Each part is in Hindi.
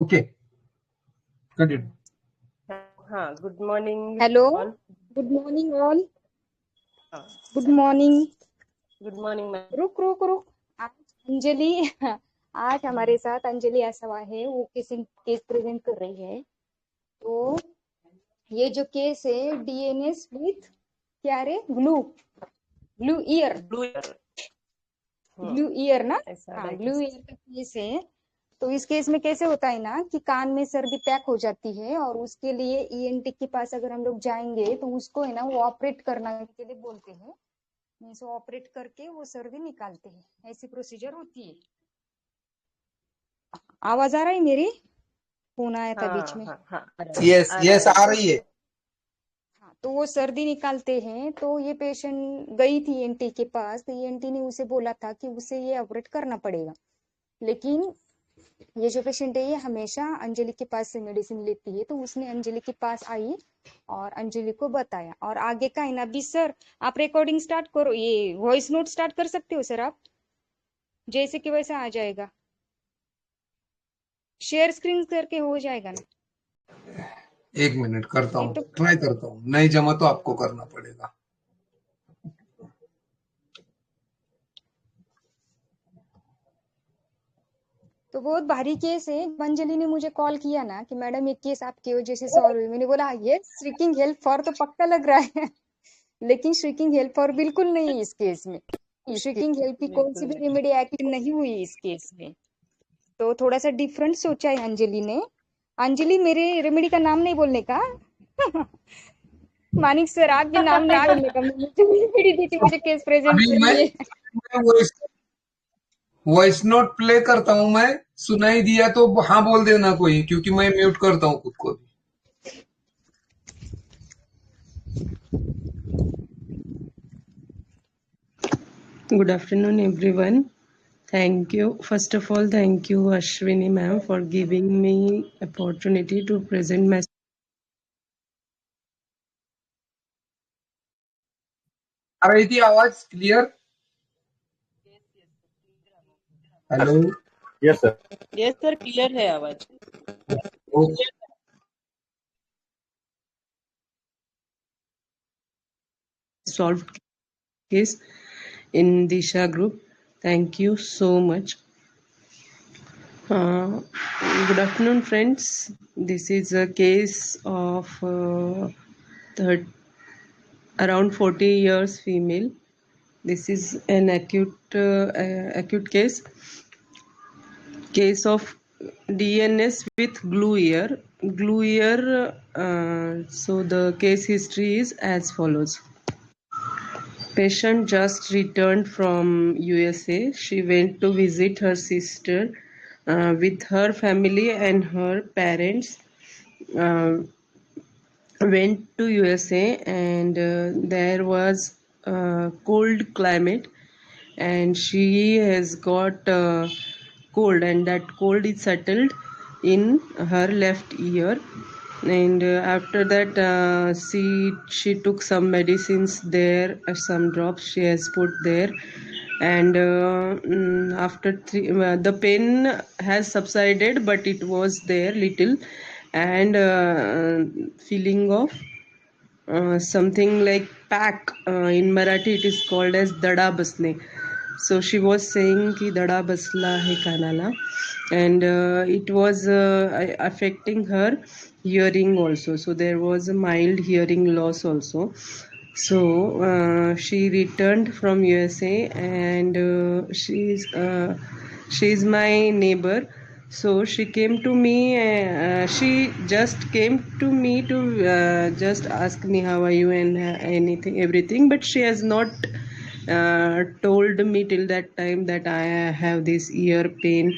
Okay, continue. हाँ, good morning hello, all. Good morning all. हाँ, good morning. Good morning ma'am. रुक रुक रुक। आज अंजलि आज हमारे साथ अंजलि आसवा है, वो किसी केस प्रेजेंट कर रही है। तो ये जो केस है डीएनएस विथ क्या रे, glue glue year blue year. Glue year ना। ऐसा हाँ, ग्लू डायग्नोसिस। ईयर का केस है। तो इस केस में कैसे होता है ना कि कान में सर्दी पैक हो जाती है और उसके लिए ईएनटी के पास अगर हम लोग जाएंगे तो उसको है ना वो ऑपरेट करने के लिए बोलते हैं। मीन्स ऑपरेट करके वो सर्दी निकालते हैं, ऐसी प्रोसीजर होती है। आवाज आ रहा है मेरी? फोन आया था बीच हाँ में। हाँ हाँ, Yes, आ रहा yes, है। आ रही है। हाँ, तो वो सर्दी निकालते हैं। तो ये पेशेंट गई थी ईएनटी के पास, तो ईएनटी ने उसे बोला था कि उसे ये ऑपरेट करना पड़ेगा। लेकिन ये जो पेशेंट है ये हमेशा अंजलि के पास से मेडिसिन लेती है। तो उसने अंजलि के पास आई और अंजलि को बताया। और आगे का है ना अभी सर, आप रिकॉर्डिंग स्टार्ट करो, ये वॉइस नोट स्टार्ट कर सकते हो सर आप, जैसे कि वैसा आ जाएगा। शेयर स्क्रीन करके हो जाएगा ना? 1 मिनट करता नहीं हूँ, तो ट्राई करता हूँ, नहीं जमा तो आपको करना पड़ेगा। तो बहुत भारी केस है। अंजलि ने मुझे कॉल किया ना कि मैडम ये केस आपकी वजह से सॉल्व हुई। मैंने बोला ये श्रीकिंग हेल्प फॉर तो पक्का लग रहा है लेकिन श्रीकिंग हेल्प फॉर बिल्कुल नहीं है इस केस में। श्रीकिंग हेल्प की कौन सी बिल्कुल भी नहीं। रेमेडी एक्टिव नहीं हुई इस केस में। तो थोड़ा सा डिफरेंट सोचा है अंजलि ने। अंजलि, मेरे रेमेडी का नाम नहीं बोलने का मानिक सर, आप भी नाम नहीं बोलने का। मुझे रेमेडी दी थी, मुझे केस प्रेजेंट अभी मैं करनी है। वॉइस वॉइस नोट प्ले करता हूँ। मैं सुनाई दिया तो हाँ बोल देना कोई, क्योंकि मैं म्यूट करता हूँ खुद को भी। Good afternoon, everyone. Thank you. First of all, thank you, Ashwini ma'am, for giving me opportunity to present my. आ रही थी आवाज clear? Hello. Yes sir. Yes sir, clear है आवाज। Okay. Solved case in Disha group. Thank you so much. Uh, Good afternoon, friends. This is a case of around 40 years female. This is an acute case of DNS with glue ear. Glue ear. So the case history is as follows. Patient just returned from USA. She went to visit her sister with her family and her parents. Uh, Went to USA and there was cold climate and she has got cold and that cold is settled in her left ear and after that she took some medicines there, some drops she has put there and after the pain has subsided but it was there little and feeling of something like pack in Marathi it is called as dada basne. So she was saying ki dada basla hai kanala and it was affecting her hearing also. So there was a mild hearing loss also. So she returned from USA and she's my neighbor. So she came to me. She just came to me to just ask me how are you and anything, everything. But she has not told me till that time that I have this ear pain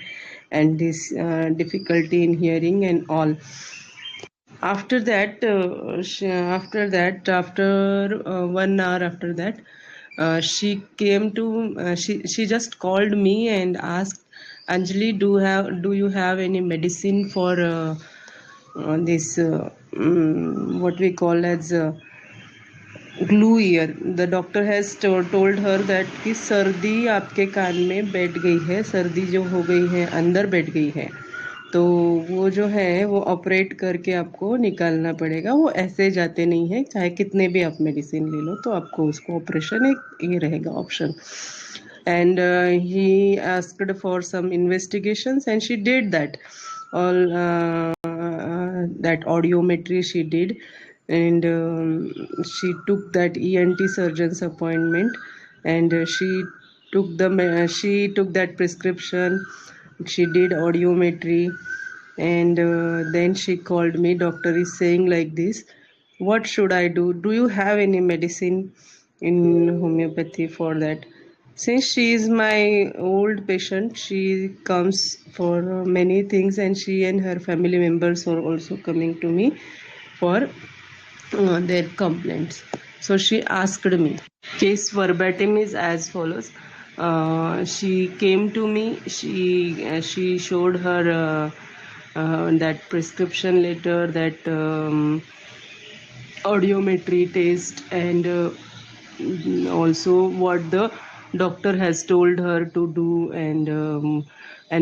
and this difficulty in hearing and all. After that, after 1 hour after that, she came to she just called me and asked, Anjali, do you have any medicine for this what we call as glue ear? The doctor has told her that कि सर्दी आपके कान में बैठ गई है, सर्दी जो हो गई है अंदर बैठ गई है. तो वो जो है वो ऑपरेट करके आपको निकालना पड़ेगा। वो ऐसे जाते नहीं है, चाहे कितने भी आप मेडिसिन ले लो तो आपको उसको ऑपरेशन एक ये रहेगा option. And he asked for some investigations and she did that. All that audiometry she did, and she took that ENT surgeon's appointment, and she took that prescription. She did audiometry, and then she called me. Doctor is saying like this, what should I do? Do you have any medicine in homeopathy for that? Since she is my old patient, she comes for many things, and she and her family members are also coming to me for their complaints. So she asked me. Case verbatim is as follows. She came to me. She showed her that prescription letter, that audiometry test, and also what the doctor has told her to do, and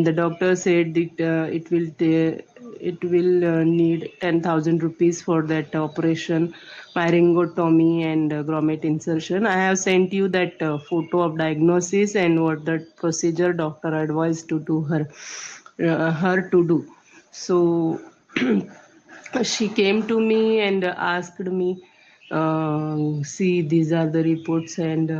the doctor said that it will need 10,000 rupees for that operation, pharyngotomy and grommet insertion. I have sent you that photo of diagnosis and what the procedure doctor advised to do her to do. So she came to me and asked me, see, these are the reports, and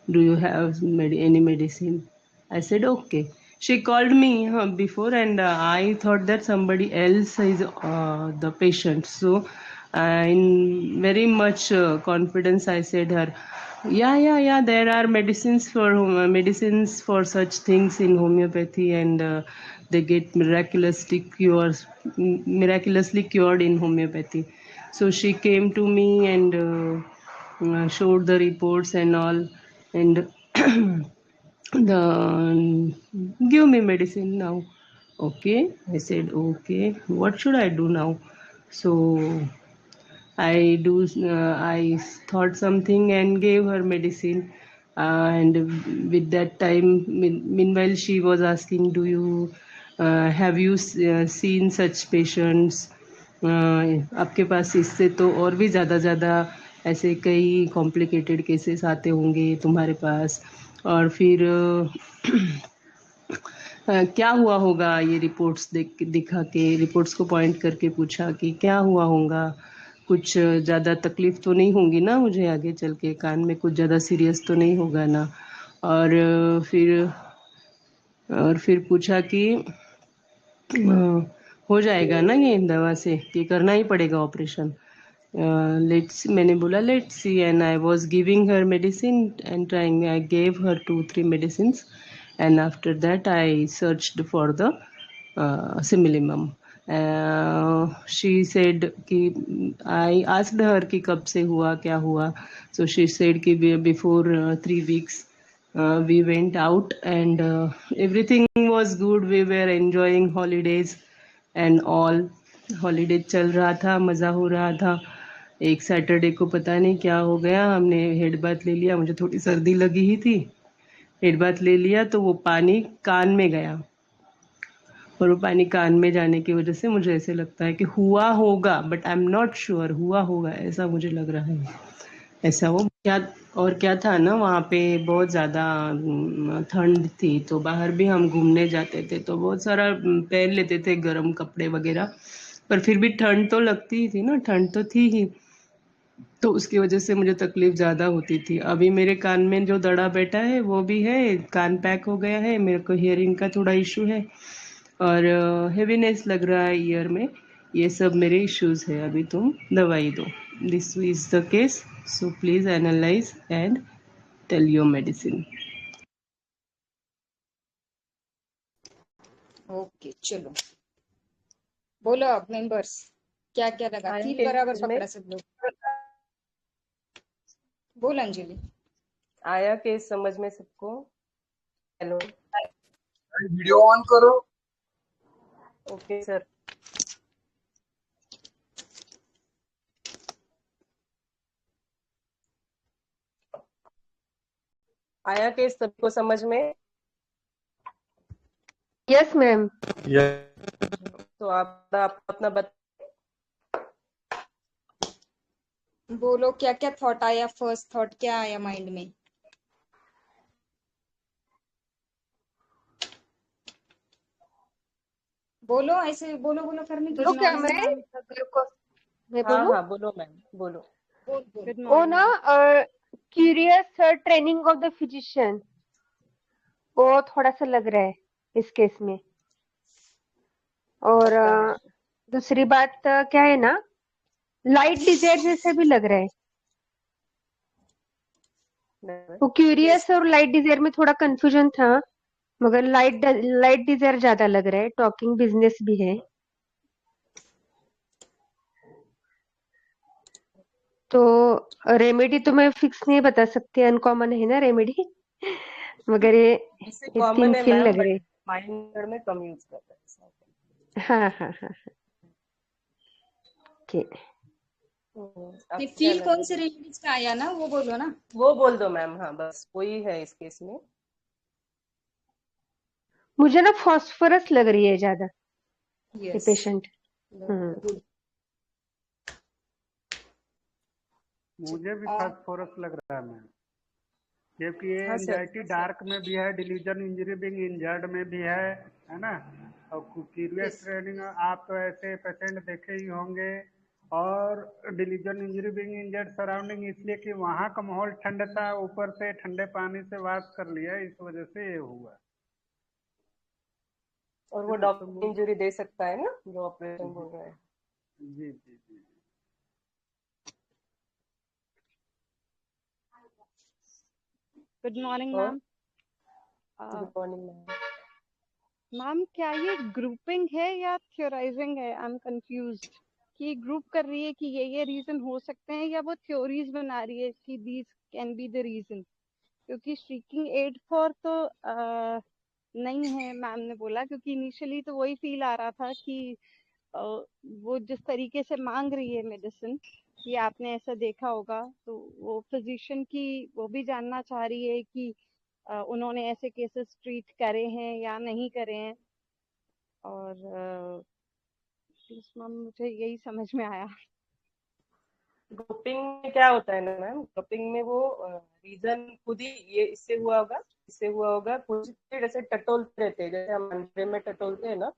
do you have any medicine? I said okay. She called me before, and I thought that somebody else is the patient. So in very much confidence I said her, yeah, there are medicines for such things in homeopathy, and they get miraculously cured in homeopathy. So she came to me and showed the reports and all, and the give me medicine now. Okay, I said okay. What should I do now? So I thought something and gave her medicine. And with that time, meanwhile, she was asking, "Do you have you seen such patients? आपके पास इससे तो और भी ज़्यादा ऐसे कई कॉम्प्लिकेटेड केसेस आते होंगे तुम्हारे पास, और फिर क्या हुआ होगा ये रिपोर्ट्स दिखा के, रिपोर्ट्स को पॉइंट करके पूछा कि क्या हुआ होगा, कुछ ज़्यादा तकलीफ तो नहीं होगी ना मुझे आगे चल के, कान में कुछ ज़्यादा सीरियस तो नहीं होगा ना। और फिर पूछा कि हो जाएगा ना ये दवा से, कि करना ही पड़ेगा ऑपरेशन। लेट्स मैंने बोला let's see, and I was giving her medicine and trying, I gave her 2-3 medicines, and after that I searched for the similimum. She said कि I asked her कि कब से हुआ, क्या हुआ. So she said कि before 3 weeks we went out, and everything was good. We were enjoying holidays and all. Holiday चल रहा था, मज़ा हो रहा था। एक सैटरडे को पता नहीं क्या हो गया, हमने हेड बाथ ले लिया, मुझे थोड़ी सर्दी लगी ही थी, हेड बाथ ले लिया तो वो पानी कान में गया, और वो पानी कान में जाने की वजह से मुझे ऐसे लगता है कि हुआ होगा, but I am not sure, हुआ होगा ऐसा मुझे लग रहा है। ऐसा हो क्या, और क्या था ना, वहाँ पे बहुत ज़्यादा ठंड थी, तो बाहर भी हम घूमने जाते थे तो बहुत सारा पहन लेते थे गर्म कपड़े वगैरह, पर फिर भी ठंड तो लगती ही थी ना, ठंड तो थी ही, तो उसकी वजह से मुझे तकलीफ ज़्यादा होती थी। अभी मेरे कान में जो दड़ा बैठा है वो भी है, कान पैक हो गया है, मेरे को हियरिंग का थोड़ा इशू है, और हेवीनेस लग रहा है ईयर में। ये सब मेरे इश्यूज है, अभी तुम दवाई दो। This is the case, so please analyse and tell your medicine. Okay चलो बोलो अब मेंबर्स, क्या क्या लगा, आया फील केस बराबर समझ में? पकड़ा सब लोग। बोल अंजलि। आया केस समझ में सबको? हेलो, वीडियो ऑन करो। Okay sir. आया केस सबको समझ में? Yes ma'am. Yes. तो आप अपना बोलो क्या क्या थॉट आया, फर्स्ट थॉट क्या आया माइंड में? बोलो, ऐसे बोलो बोलो करने की बोलो क्या मॉर्निंग मैं मैम। मैं हाँ बोलूं? हाँ बोलो मैम बोलो। बोल बोल। गुड वो मॉर्निंग ना ma'am. Curious training of the physician, वो थोड़ा सा लग रहा है इस केस में। और लगता है दूसरी बात क्या है ना, लाइट डिजायर जैसे भी लग रहा है। वो किस क्यूरियस और लाइट डिजायर में थोड़ा कंफ्यूजन था, मगर लाइट डिजायर ज्यादा लग रहा है। टॉकिंग बिजनेस भी है, तो रेमेडी तो मैं फिक्स नहीं बता सकती, अनकॉमन है ना रेमेडी। मगर इससे ये कॉमन तीन है फील मैम, लग बट रहे। माइंड में कम यूज करते हैं। हाँ हाँ हाँ। ओके। ये आपको क्या फील लग कौन रहा से है? रेमेडीज का आया ना, वो बोलो ना। वो बोल दो मैम, हाँ बस वही है इस केस में। मुझे ना फॉस्फोरस लग रही है ज्यादा, ये यस, पेशेंट। गुड। मुझे भी और फास्फोरस लग रहा है मैम, क्योंकि ये हाँ सर। एंजाइटी डार्क में भी है, डिलीजन इंजरी बिंग इंजर्ड में भी है ना। और क्यूरियस यस, ट्रेनिंग, आप तो ऐसे पेशेंट देखे ही होंगे। और delusion injury being injured surrounding, इसलिए कि वहाँ का माहौल ठंड था, ऊपर से ठंडे पानी से वाश कर लिया, इस वजह से ये हुआ और है वो ना। तो डॉक्टर इंजरी दे सकता है ना, जो ऑपरेशन बोल रहा है। जी जी जी। गुड मॉर्निंग और ma'am. Good morning ma'am. Ma'am क्या ये ग्रुपिंग है या थ्योराइजिंग है? आई एम कंफ्यूज्ड कि ग्रुप कर रही है कि ये रीजन हो सकते हैं, या वो थ्योरीज बना रही है कि these can be the reason. क्योंकि स्ट्रीकिंग एड फॉर तो नहीं है मैम ने बोला, क्योंकि इनिशियली तो वही फील आ रहा था कि वो जिस तरीके से मांग रही है मेडिसिन, कि आपने ऐसा देखा होगा, तो वो फिजिशियन की वो भी जानना चाह रही है कि उन्होंने ऐसे केसेस ट्रीट करे हैं या नहीं करे हैं। और प्लीज मैम, मुझे यही समझ में आया। ग्रुपिंग में क्या होता है ना मैम, ग्रुपिंग में वो रीजन खुद ही, ये इससे हुआ होगा, इससे हुआ होगा, कुछ भी जैसे टटोलते रहते हैं, जैसे हम अंडे में टटोलते हैं ना,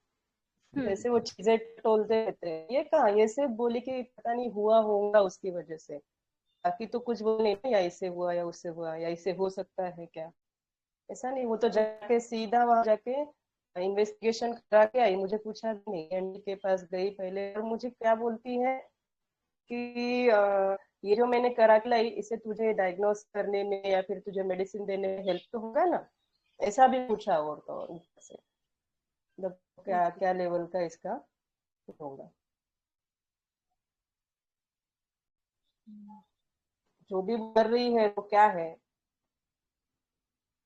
हम्म। जैसे वो चीजें टटोलते रहते हैं। ये कहाँ, ये सिर्फ बोली कि पता नहीं हुआ होगा उसकी वजह से, बाकी तो कुछ वो नहीं, या इससे हुआ या उससे हुआ या इससे हो सकता है क्या, ऐसा नहीं। वो तो जाके सीधा वहां जाके इन्वेस्टिगेशन करा के आई, मुझे पूछा भी नहीं, एंडी के पास गई पहले और मुझे क्या बोलती है कि ये जो मैंने करा के लाई, इसे तुझे डायग्नोस करने में या फिर तुझे मेडिसिन देने में हेल्प तो होगा ना, ऐसा भी पूछा। और तो और ऊपर से मतलब क्या ओके क्या लेवल का इसका होगा, जो भी कर रही है वो क्या है।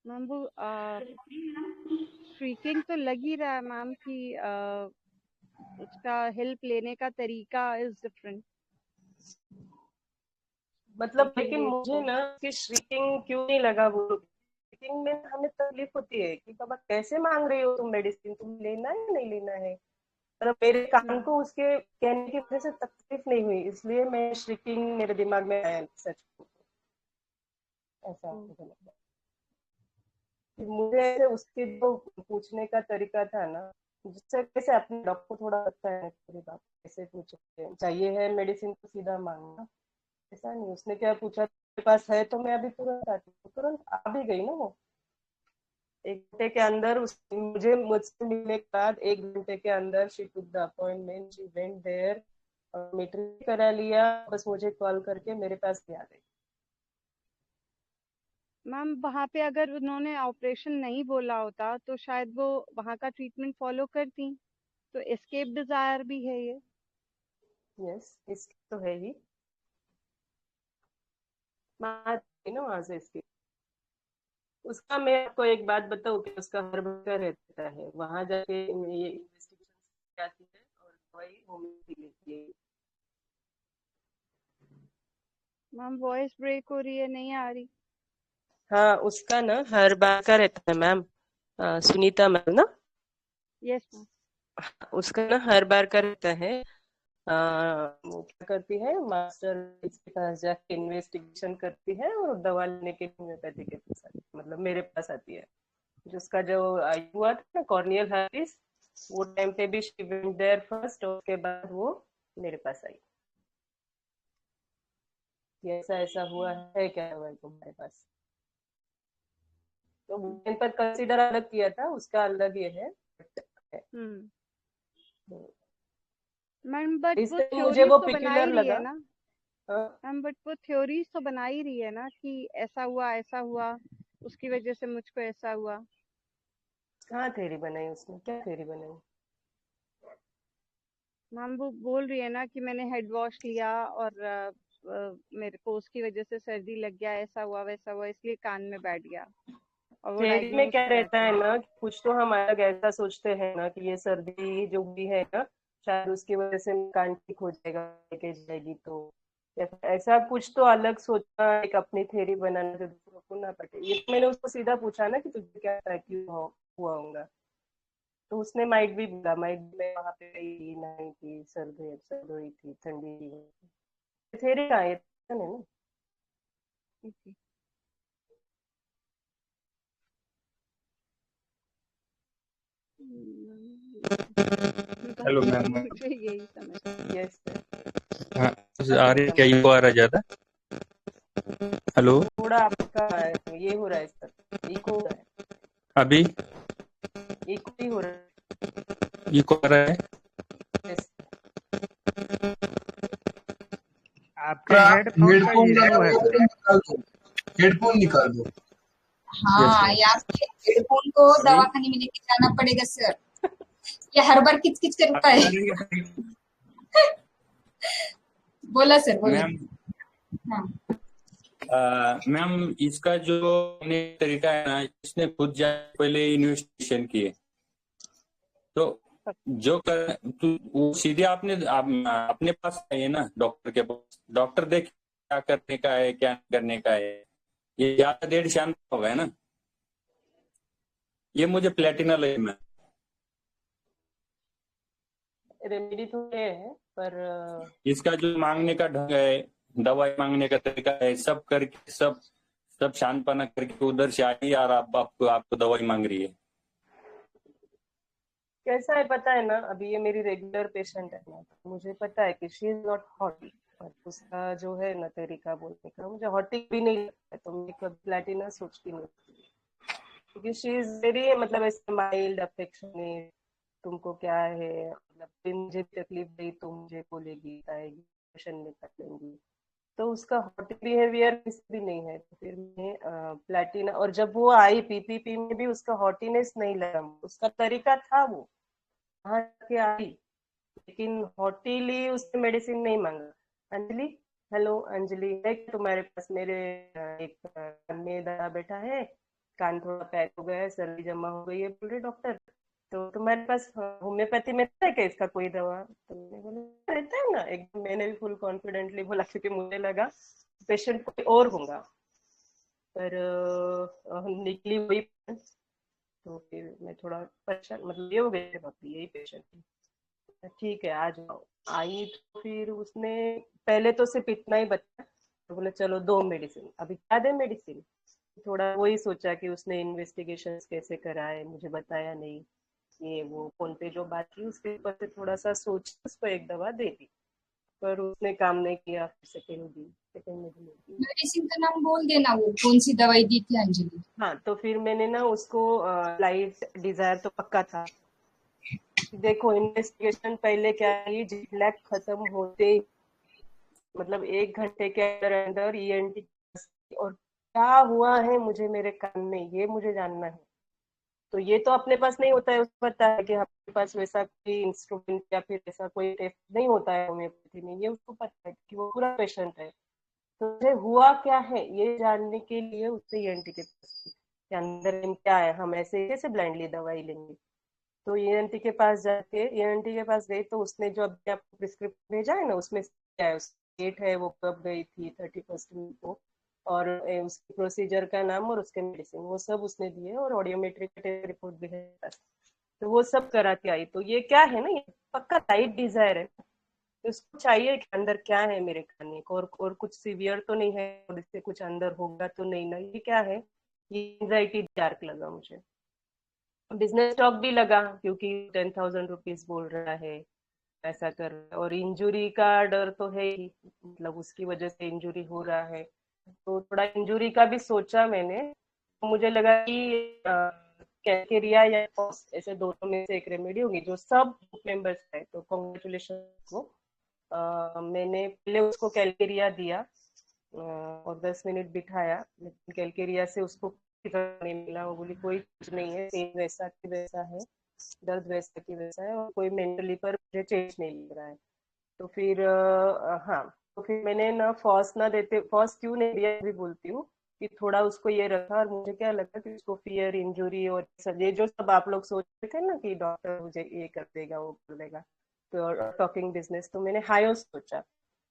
मैम, वो स्ट्रीकिंग तो लग ही रहा है मैम कि उसका हेल्प लेने का तरीका इज डिफरेंट, मतलब लेकिन इसीलिए मुझे इसको। ना कि श्रीकिंग क्यों नहीं लगा, वो श्रीकिंग में हमें तकलीफ होती है कि बाबा कैसे मांग रही हो तुम मेडिसिन, तुम लेना है नहीं लेना है। मतलब मेरे कान को उसके कहने की वजह से तकलीफ नहीं हुई, इसलिए मैं श्रीकिंग मेरे दिमाग में आया, सच ऐसा मुझे लगता है। मुझे ऐसे उसके जो पूछने का तरीका था ना, जिससे कैसे अपने डॉक्टर को थोड़ा लगता है थोड़ी बात कैसे पूछे, चाहिए है मेडिसिन तो सीधा मांगना, ऐसा नहीं। उसने क्या पूछा, मेरे पास है तो मैं अभी तुरंत आती हूँ, तुरंत आ भी गई ना वो। 1 घंटे के अंदर मुझे मुझसे मिलने के बाद 1 घंटे के अंदर she took the appointment, she went there, meeting करा लिया, बस मुझे कॉल करके मेरे पास आ गई। मैम वहाँ पे अगर उन्होंने ऑपरेशन नहीं बोला होता तो शायद वो वहाँ का ट्रीटमेंट फॉलो करती। तो एस्केप डिजायर भी है ये। यस, इसकी तो है ही, मैं ना वहां से इसकी। उसका मैं आपको एक बात बताऊं कि उसका हर बच्चा रहता है वहां जाके, ये इन्वेस्टिगेशन आती है और दवाई होम्योपैथी लेती है। मैम वॉइस ब्रेक हो रही है, नहीं आ रही। हाँ उसका ना हर बार का रहता है मैम, सुनीता मैम ना। Yes ma'am. उसका ना हर बार का रहता है। वो क्या करती है, मास्टर के पास जाके इन्वेस्टिगेशन करती है और दवा लेने के लिए होम्योपैथी के पास आती है, मतलब मेरे पास आती है। जिसका जो हुआ था ना कॉर्नियल हार्टिस, वो टाइम पे भी शी वेंट देयर फर्स्ट, और उसके बाद वो मेरे पास आई कि ऐसा ऐसा हुआ है क्या दवाई तुम्हारे पास। तो ब्रेन पर कंसीडर अलग किया था, उसका अलग ये है। हम्म मैम बट इस वो टाइम मुझे थ्योरीज वो तो बना पिक्यूलर ही रही लगा। है ना हाँ, मैम, बट वो थ्योरीज तो बना ही रही है ना कि ऐसा हुआ उसकी वजह से मुझको ऐसा हुआ। कहाँ थ्योरी बनाई उसने, क्या थ्योरी बनाई? मैम वो बोल रही है ना कि मैंने हेड वॉश लिया और मेरे को उसकी वजह से सर्दी लग गया, ऐसा हुआ वैसा हुआ, इसलिए कान में बैठ गया और वो थ्योरी में डायग्नोज क्या किया रहता था। है ना कि कुछ तो हम अलग ऐसा सोचते हैं ना कि ये सर्दी जो हुई है ना, शायद उसकी वजह से कान ठीक हो जाएगा, लेके जाएगी, तो ऐसा कुछ तो अलग सोचना, एक अपनी थ्योरी बनाना जो दूसरों को ना पटे। ये तो मैंने उसको सीधा पूछा ना कि तुझे क्या लगता है क्यों हुआ होगा, तो उसने माइट भी बोला, माइट भी मैं वहां पे गई नहीं थी, सर्द हुई थी, ठंडी थी। थ्योरी का ये तो नहीं ना। ओके। हेलो बस मैम। मुझे यही समझ। यस हाँ, आ रही है क्या? समझ। इको आ रहा है ज्यादा? हेलो। थोड़ा आपका ये हो रहा है सर, इको हो रहा है, अभी इको ही हो रहा इको आ रहा है? है। Yes. आपके हेडफोन का हेडफोन लगा इशू है हुआ है सर। तो निकाल दो, हेडफोन निकाल दो। यस हाँ, यस। या फिर हेडफोन को अभी दवाखाने में लेके जाना पड़ेगा सर। ये हर बार किच किच करता अभी है। आ रही है? बोला सर, बोले। मैम हाँ, मैम, इसका जो तरीका है ना, इसने खुद पहले इन्वेस्टिगेशन किए, तो जो कर वो सीधे अपने पास आइए ना, डॉक्टर के पास। डॉक्टर देख क्या करने का है, क्या नहीं करने का है। ये ज्यादा देर शांत हो गया ना। ये मुझे प्लेटिना लगी में। रेमेडी तो ये है, पर इसका जो मांगने का ढंग है, दवाई मांगने का तरीका है, सब करके सब शांतपना करके उधर से आई, और आपको दवाई मांग रही है। कैसा है पता है ना, अभी ये मेरी रेगुलर पेशेंट है ना, तो मुझे पता है कि शी इज नॉट हॉटी, और उसका जो है ना तरीका बोलने का, मुझे हॉटी भी नहीं लगता है, तो मैं कभी प्लेटिना सोचती नहीं, क्योंकि शी इज वेरी, मतलब ऐसे माइल्ड अफेक्शनेट। तुमको क्या है, मतलब फिर मुझे तकलीफ दी तो मुझे बोलेगी, बताएगी, क्वेश्चन में कर लेंगी। तो उसका हॉट बिहेवियर किसी भी नहीं है, तो फिर मैं प्लेटिना, और जब वो आई पीपीपी में भी उसका हॉटीनेस नहीं लगा, उसका तरीका था वो वहां के आई, लेकिन हॉटीली उसने मेडिसिन नहीं मांगा। अंजलि, हेलो अंजलि, है क्या तुम्हारे पास? मेरे एक कान में दर्द बैठा है, कान थोड़ा पैक हो गया है, सर्दी जमा हो गई है, बोल रहे डॉक्टर, तो तुम्हारे पास होम्योपैथी में है क्या इसका कोई दवा? तो मैंने बोला रहता है ना, एकदम मैंने भी फुल कॉन्फिडेंटली बोला, क्योंकि मुझे लगा पेशेंट कोई और होगा, पर निकली वही। तो फिर मैं थोड़ा परेशान, मतलब ये हो गई, बाकी यही पेशेंट। ठीक है आ जाओ। आई तो फिर उसने पहले तो सिर्फ इतना ही बताया, तो बोले चलो दो मेडिसिन, अभी क्या दे मेडिसिन। थोड़ा वही सोचा कि उसने इन्वेस्टिगेशन कैसे कराए, मुझे बताया नहीं, ये वो फोन पे जो बात की उसके ऊपर से थोड़ा सा सोच उसको एक दवा दे दी, पर उसने काम नहीं किया। सेकेंड में भी नहीं की। मेडिसिन का नाम बोल देना, वो कौन सी दवाई दी थी अंजलि? हाँ, तो फिर मैंने ना उसको लाइट डिजायर तो पक्का था। देखो इन्वेस्टिगेशन पहले क्या है, जेट लैग खत्म होते ही, मतलब 1 घंटे के अंदर अंदर ईएनटी, और क्या हुआ है मुझे मेरे कान में, ये मुझे जानना है। तो ये तो अपने पास नहीं होता है, उसको पता है कि हमारे पास वैसा कोई इंस्ट्रूमेंट या फिर ऐसा कोई टेस्ट नहीं होता है होम्योपैथी में, ये उसको पता है कि वो पूरा पेशेंट है। तो मुझे हुआ क्या है ये जानने के लिए उससे ईएनटी के पास गई, कि अंदर में क्या है, हम ऐसे कैसे ब्लाइंडली दवाई लेंगे। तो ईएनटी के पास जाके, ईएनटी के पास गई तो उसने जो अभी आपको प्रिस्क्रिप्शन भेजा है ना, उसमें क्या है, डेट है, वो कब गई थी, 31 को, और उसके प्रोसीजर का नाम और उसके मेडिसिन, वो सब उसने दिए, और ऑडियोमेट्रिक रिपोर्ट भी है पास। तो वो सब करा के आई। तो ये क्या है ना, ये पक्का लाइट डिजायर है, तो उसको चाहिए कि अंदर क्या है मेरे खाने को, और कुछ सीवियर तो नहीं है, और इससे कुछ अंदर होगा तो नहीं ना, ये क्या है, ये एंजाइटी डार्क लगा मुझे। बिजनेस स्टॉक भी लगा क्योंकि 10,000 रुपीज बोल रहा है, ऐसा कर रहा है, और इंजुरी का डर तो है ही, मतलब उसकी वजह से इंजुरी हो रहा है, तो थोड़ा इंजुरी का भी सोचा मैंने। तो मुझे लगा कि कैलकेरिया या फॉस, ऐसे दोनों में से एक रेमेडी होगी जो सब मेंबर्स है। तो कॉन्ग्रेचुलेशन को। मैंने पहले उसको कैलकेरिया दिया और 10 मिनट बिठाया, लेकिन कैलकेरिया से उसको नहीं मिला। वो बोली कोई कुछ नहीं है, सेम वैसा की वैसा है, दर्द वैसा की वैसा है, और कोई मेंटली पर मुझे चेंज नहीं लग रहा है। तो फिर हाँ, तो फिर मैंने ना फॉस ना देते, फॉस क्यों नहीं दिया भी बोलती हूँ कि थोड़ा उसको ये रखा, और मुझे क्या लगा कि उसको फियर इंजुरी और ये जो सब आप लोग सोच रहे थे ना कि डॉक्टर मुझे ये कर देगा वो कर देगा, तो टॉकिंग बिजनेस, तो मैंने हायोस सोचा,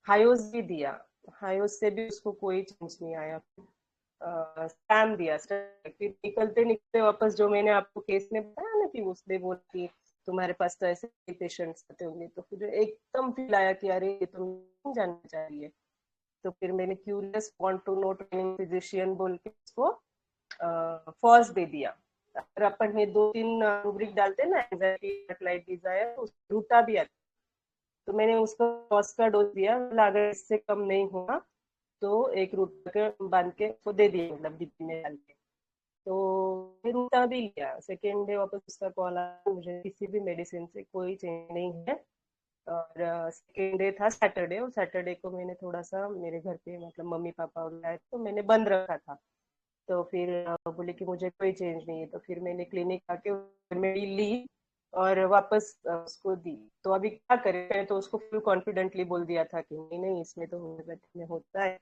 हायोस भी दिया, हायोस से भी उसको कोई चेंज नहीं आया। स्टैम दिया, फिर निकलते निकलते वापस जो मैंने आपको केस में बताया ना कि उसने बोला कि तुम्हारे पास तो ऐसे पेशेंट्स आते होंगे, तो फिर एकदम फील आया कि अरे ये तो नहीं जानना चाहिए। तो फिर मैंने curious want to know training physician बोल के उसको फॉस दे दिया। अगर अपन में 2-3 रूब्रिक डालते हैं ना, एंजाइटी, लाइट डिजायर, तो रूटा भी आता। तो मैंने उसको फॉस का डोज दिया, अगर इससे कम नहीं हुआ तो एक रूट के बांध के उसको दे दिया, मतलब डिब्बी में डाल के। तो फिर रूटा भी लिया। सेकेंड डे वापस उसका कॉल आया, मुझे किसी भी मेडिसिन से कोई चेंज नहीं है। और सेकेंड डे था सैटरडे, और सैटरडे को मैंने थोड़ा सा मेरे घर पे, मतलब मम्मी पापा और आए, तो मैंने बंद रखा था। तो फिर बोले कि मुझे कोई चेंज नहीं है, तो फिर मैंने क्लिनिक आके रेमेडी ली और वापस उसको दी। तो अभी क्या करें, मैंने तो उसको फुल कॉन्फिडेंटली बोल दिया था कि नहीं नहीं, इसमें तो होम्योपैथी में होता है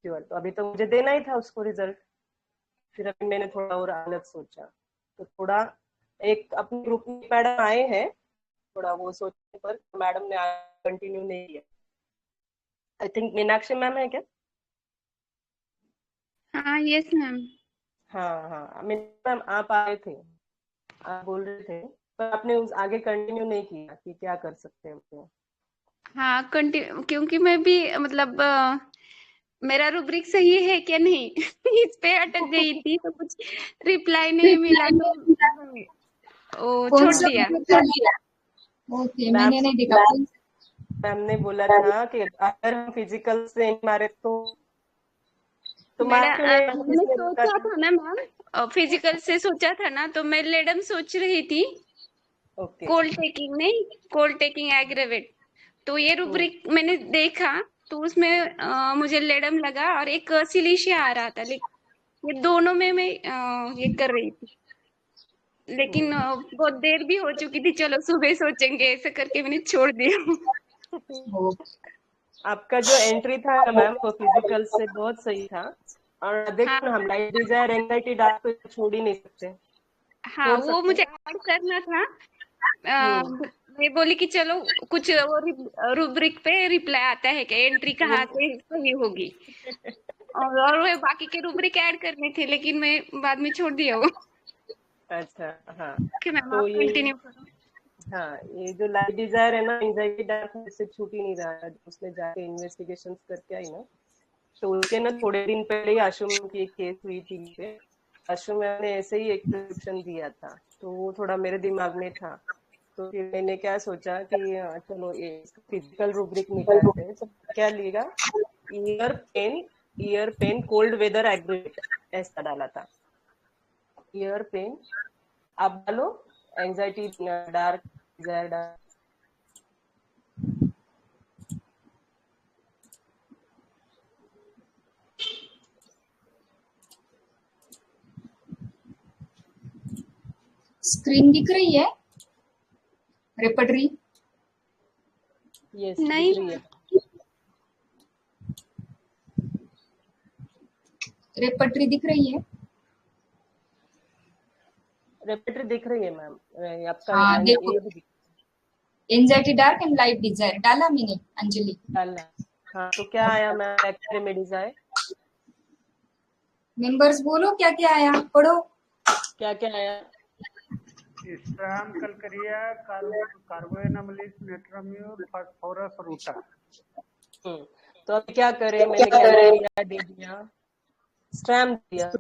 क्योर, तो अभी तो मुझे देना ही था उसको रिजल्ट। फिर अभी मैंने थोड़ा और अलग सोचा, तो थोड़ा एक अपने ग्रुप में मैडम आए हैं, थोड़ा वो सोचने पर मैडम ने कंटिन्यू नहीं किया। आई थिंक मीनाक्षी मैम है क्या? हाँ यस मैम। हाँ हाँ, मैम आप आए थे, आप बोल रहे थे, पर आपने उस आगे कंटिन्यू नहीं किया कि क्या कर सकते हैं उसमें। हाँ कंटिन्यू, क्योंकि मैं भी मतलब मेरा रुब्रिक सही है क्या नहीं इस पे अटक गई थी, तो कुछ रिप्लाई नहीं मिला, तो वो कौन छोड़ सा दिया। कर दिया? ओके, मैंने नहीं देखा। मैम ने बोला था कि अगर हम फिजिकल से नहीं मारे तो मार क्यों नहीं, मतलब मैंने इसने रोका सोचा था। था ना मैम, फिजिकल से सोचा था ना, तो मैं लेडम सोच रही थी, ओके। कोल्ड टेकिंग नहीं, कोल्ड टेकिंग एग्रेवेट। तो ये रुब्रिक मैंने देखा, तो उसमें मुझे लेडम लगा और एक सिलिशिया आ रहा था, लेकिन ये दोनों में मैं ये कर रही थी, लेकिन बहुत देर भी हो चुकी थी, चलो सुबह सोचेंगे ऐसे करके मैंने छोड़ दिया। आपका जो एंट्री था मैम वो फिजिकल से बहुत सही था, और देखो ना, हम लाइट डिजायर एंजाइटी डार्क तो छोड़ ही नहीं सकते, हाँ छोड़ वो सकते मुझे हैं। ऐड करना था। मैं बोली कि चलो कुछ वो रुब्रिक पे रिप्लाई आता है कि एंट्री कहाँ से सही होगी, और वो बाकी के रुब्रिक ऐड करने थे, लेकिन मैं बाद में छोड़ दिया वो। अच्छा हाँ, ओके मैम, तो आप ये, कंटिन्यू करो। हाँ ये जो लाइट डिजायर है ना, एंजाइटी डार्क से छूट ही नहीं रहा है। उसने जाके इन्वेस्टिगेशन करके आई ना, तो उसके ना थोड़े दिन पहले ही आशु मैम की एक केस हुई थी, आशु मैम ने ऐसे ही एक प्रिस्क्रिप्शन दिया था, तो वो थोड़ा मेरे दिमाग में था। तो फिर मैंने क्या सोचा कि चलो ये फिजिकल रूब्रिक निकालते हैं, तो क्या लिएगा, ear pain cold weather aggravate, ऐसा डाला था। ईयर पेन आप डालो, anxiety dark, desire dark. Screen दिख रही है रेपर्टरी? यस नहीं दिख रही है, रेपर्टरी दिख रही है? रेपेटरी दिख रही है मैम, आपका हाँ देखो, ये भी anxiety dark and light desire डाला मैंने अंजलि। डालना। हाँ तो क्या आया मैम, रेमेडीज आए, मेंबर्स बोलो क्या क्या आया, पढ़ो। क्या क्या आया। स्ट्राम कलकरिया कार्बोएनामलिस नेट्राम्यूर फास्फोरस रूटा। तो अब क्या करें, मैंने कैलकेरिया दे दिया, स्ट्रैम दिया,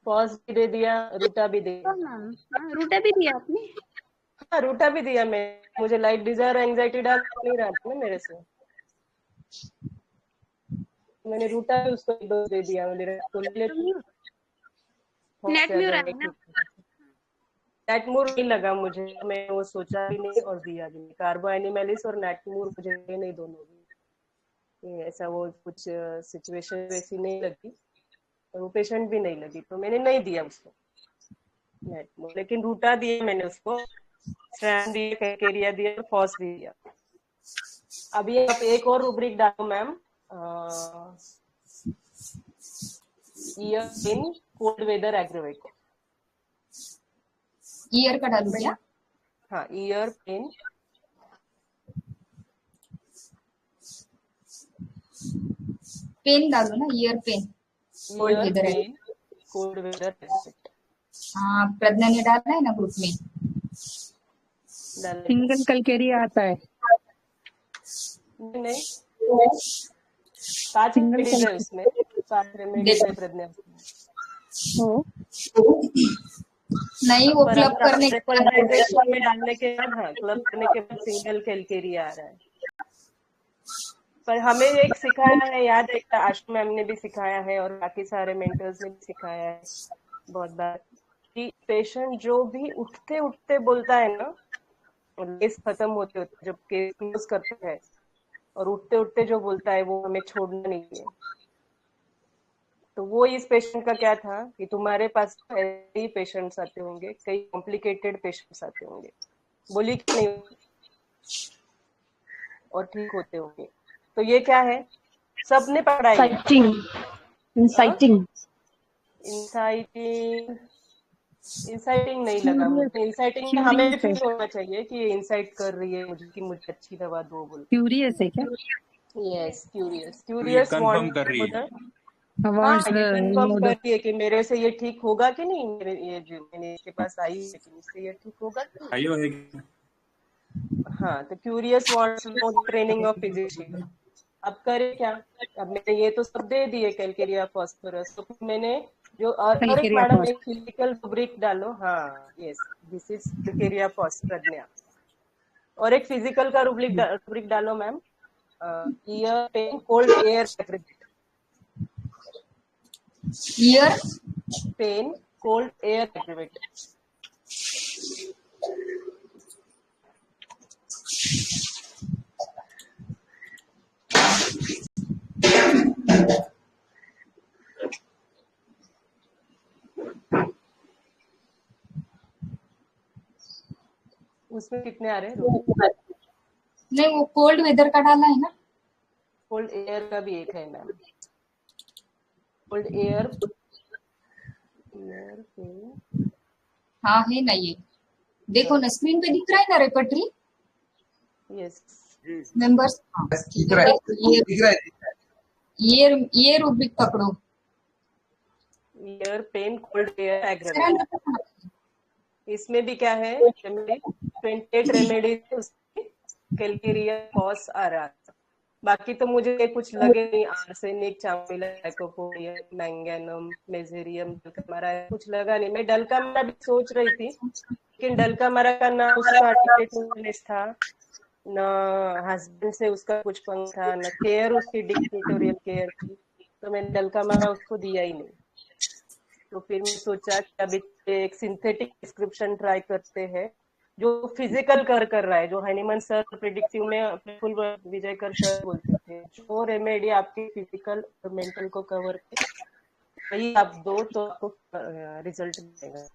फॉस भी दे दिया, रूटा भी दे दिया। हाँ, रूटा भी दिया आपने? हाँ, रूटा भी दिया मैं, मुझे लाइट डिजायर एंजाइटी डाल नहीं रहा था ना मेरे से, मैंने रूटा भी उसको 1 डोज दे दिया। नेटम्यूर है ना? नेटमूर नहीं लगा मुझे, मैं वो सोचा भी नहीं और दिया भी नहीं। कार्बो एनिमेलिस और नेटमूर मुझे नहीं, दोनों भी ऐसा वो कुछ सिचुएशन वैसी नहीं लगी और वो पेशेंट भी नहीं लगी, तो मैंने नहीं दिया उसको नेटमूर। लेकिन रूटा दिया मैंने उसको, स्ट्रैम दिया, कैलकेरिया दिया और फॉस भी दिया। अभी आप एक और रूब्रिक डालो ma'am, ear in cold weather aggravate. Ear का डालू क्या? हाँ, ईयर पेन, पेन डालो ना, ईयर पेन कोल्ड वेदर है। Cold weather aggravate. हाँ, प्रज्ञा ने डाला है ना ग्रुप में। सिंगल कलकेरिया आता है? नहीं, 5 रेमेडीज है उसमें, 5 रेमेडीज है प्रज्ञा। नहीं, वो क्लब करने में डालने के बाद, हाँ क्लब करने के बाद सिंगल कैलकेरिया आ रहा है। पर हमें एक सिखाया है, याद है, आशु मैम ने भी सिखाया है और बाकी सारे मेंटर्स ने भी सिखाया है बहुत बार, कि पेशेंट जो भी उठते उठते बोलता है ना, केस खत्म होते होते जब केस क्लोज करते हैं और उठते उठते जो बोलता है वो हमें छोड़ना नहीं है। तो वो इस पेशेंट का क्या था कि तुम्हारे पास ऐसे ही पेशेंट्स आते होंगे, कई कॉम्प्लिकेटेड पेशेंट्स आते होंगे, बोली कि नहीं, और ठीक होते होंगे। तो ये क्या है, सबने पढ़ा है। इंसाइटिंग नहीं लगा मुझे। इंसाइटिंग में हमें भी फील होना चाहिए कि इंसाइट कर रही है मुझे कि मुझे अच्छी दवा दो बोल। क्यूरियस है क्या? यस, क्यूरियस कंफर्म कर रही है। हाँ, ये कंफर्म कर रही है कि मेरे से ये ठीक होगा कि नहीं, मेरे ये जो मैंने इसके पास आई लेकिन इससे ये ठीक होगा कि नहीं। हाँ, तो curious wants training of physician. अब करे क्या, अब मैंने ये तो सब दे दिए कैलकेरिया फास्फोरस, तो मैंने जो और एक मैडम एक फिजिकल रूब्रिक डालो। हाँ yes, this is calcarea phosphorus. और एक फिजिकल का रूब्रिक डालो ma'am, ear pain cold air aggravate. Ear pain cold air aggravate. उसमें कितने आ रहे हैं? नहीं, वो कोल्ड वेदर का डाला है ना। कोल्ड एयर का भी एक है मैम, कोल्ड एयर हाँ है ना, ये देखो ना स्क्रीन पे दिख रहा है ना रेपर्टरी। यस मेंबर्स, ये रूब्रिक पकड़ो, ear pain cold air aggravate. इसमें भी क्या है, 28 रेमेडीज उसकी, कैलकेरिया फॉस आ रहा है। बाकी तो मुझे कुछ लगे नहीं, आर्सेनिक, चामिला, लाइकोपोडियम, मैंगेनम, मेजेरियम, डलकामारा कुछ लगा नहीं। मैं डलकामारा भी सोच रही थी, लेकिन डलकामारा का ना उसका टिकेट था, न हस्बैंड से उसका कुछ पंख था, न केयर उसकी डिक्टेटोरियल केयर थी, तो मैंने डलकामारा उसको दिया ही नहीं। तो फिर मैं सोचा कि अभी एक सिंथेटिक प्रिस्क्रिप्शन ट्राई करते हैं, जो फिजिकल कर रहा है, जो हनीमन सर प्रेडिक्टिव में फुल विजयकर सर बोलते थे, जो रेमेडी आपके फिजिकल और मेंटल को कवर करे वही आप दो तो आपको रिजल्ट मिलेगा।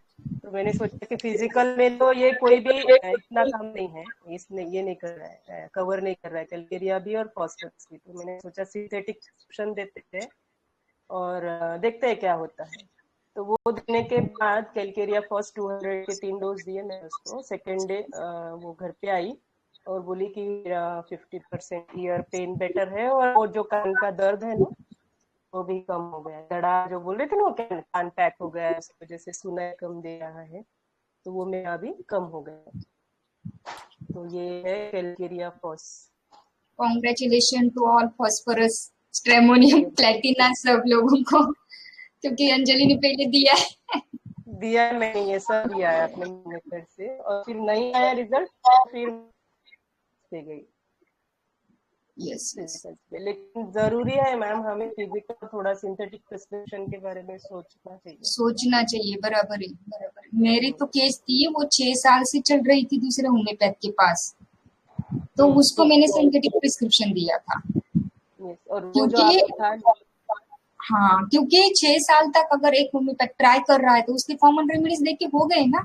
तो मैंने सोचा कि फिजिकल में तो ये कोई भी इतना काम नहीं है, इसने ये नहीं कर रहा है, कवर नहीं कर रहा है कैलकेरिया भी और फॉस्फोरस भी। तो मैंने सोचा सिंथेटिक प्रिस्क्रिप्शन देते थे और देखते हैं क्या होता है। तो वो देने के बाद कैलकेरिया फर्स्ट 200 के 3 डोज दिए मैंने उसको। सेकेंड डे वो घर पे आई और बोली कि 50% ईयर पेन बेटर है और वो जो कान का दर्द है ना वो भी कम हो गया। दड़ा जो बोल रहे थे ना, वो कान पैक हो गया है, उस वजह से सुनाई कम दे रहा है। तो वो मेरा अभी कम हो गया। तो ये है calcarea phos. Congratulation to all phosphorus stramonium platina सब लोगों को, क्योंकि अंजलि ने पहले दिया है। दिया मैंने, ये सब दिया है अपने मेथड से, और फिर नहीं आया रिजल्ट, फिर से गई यस लेकिन जरूरी है मैम हमें फिजिकल थोड़ा सिंथेटिक प्रिस्क्रिप्शन के बारे में सोचना चाहिए। बराबर है। मेरी तो केस थी, वो 6 साल से चल रही थी दूसरे होम्योपैथ के पास, तो उसको मैंने सिंथेटिक प्रिस्क्रिप्शन दिया था। और वो जो आपका था, हाँ, क्योंकि 6 साल तक अगर एक होम्योपैथ ट्राई कर रहा है तो उसके कॉमन रेमेडीज देके हो गए ना,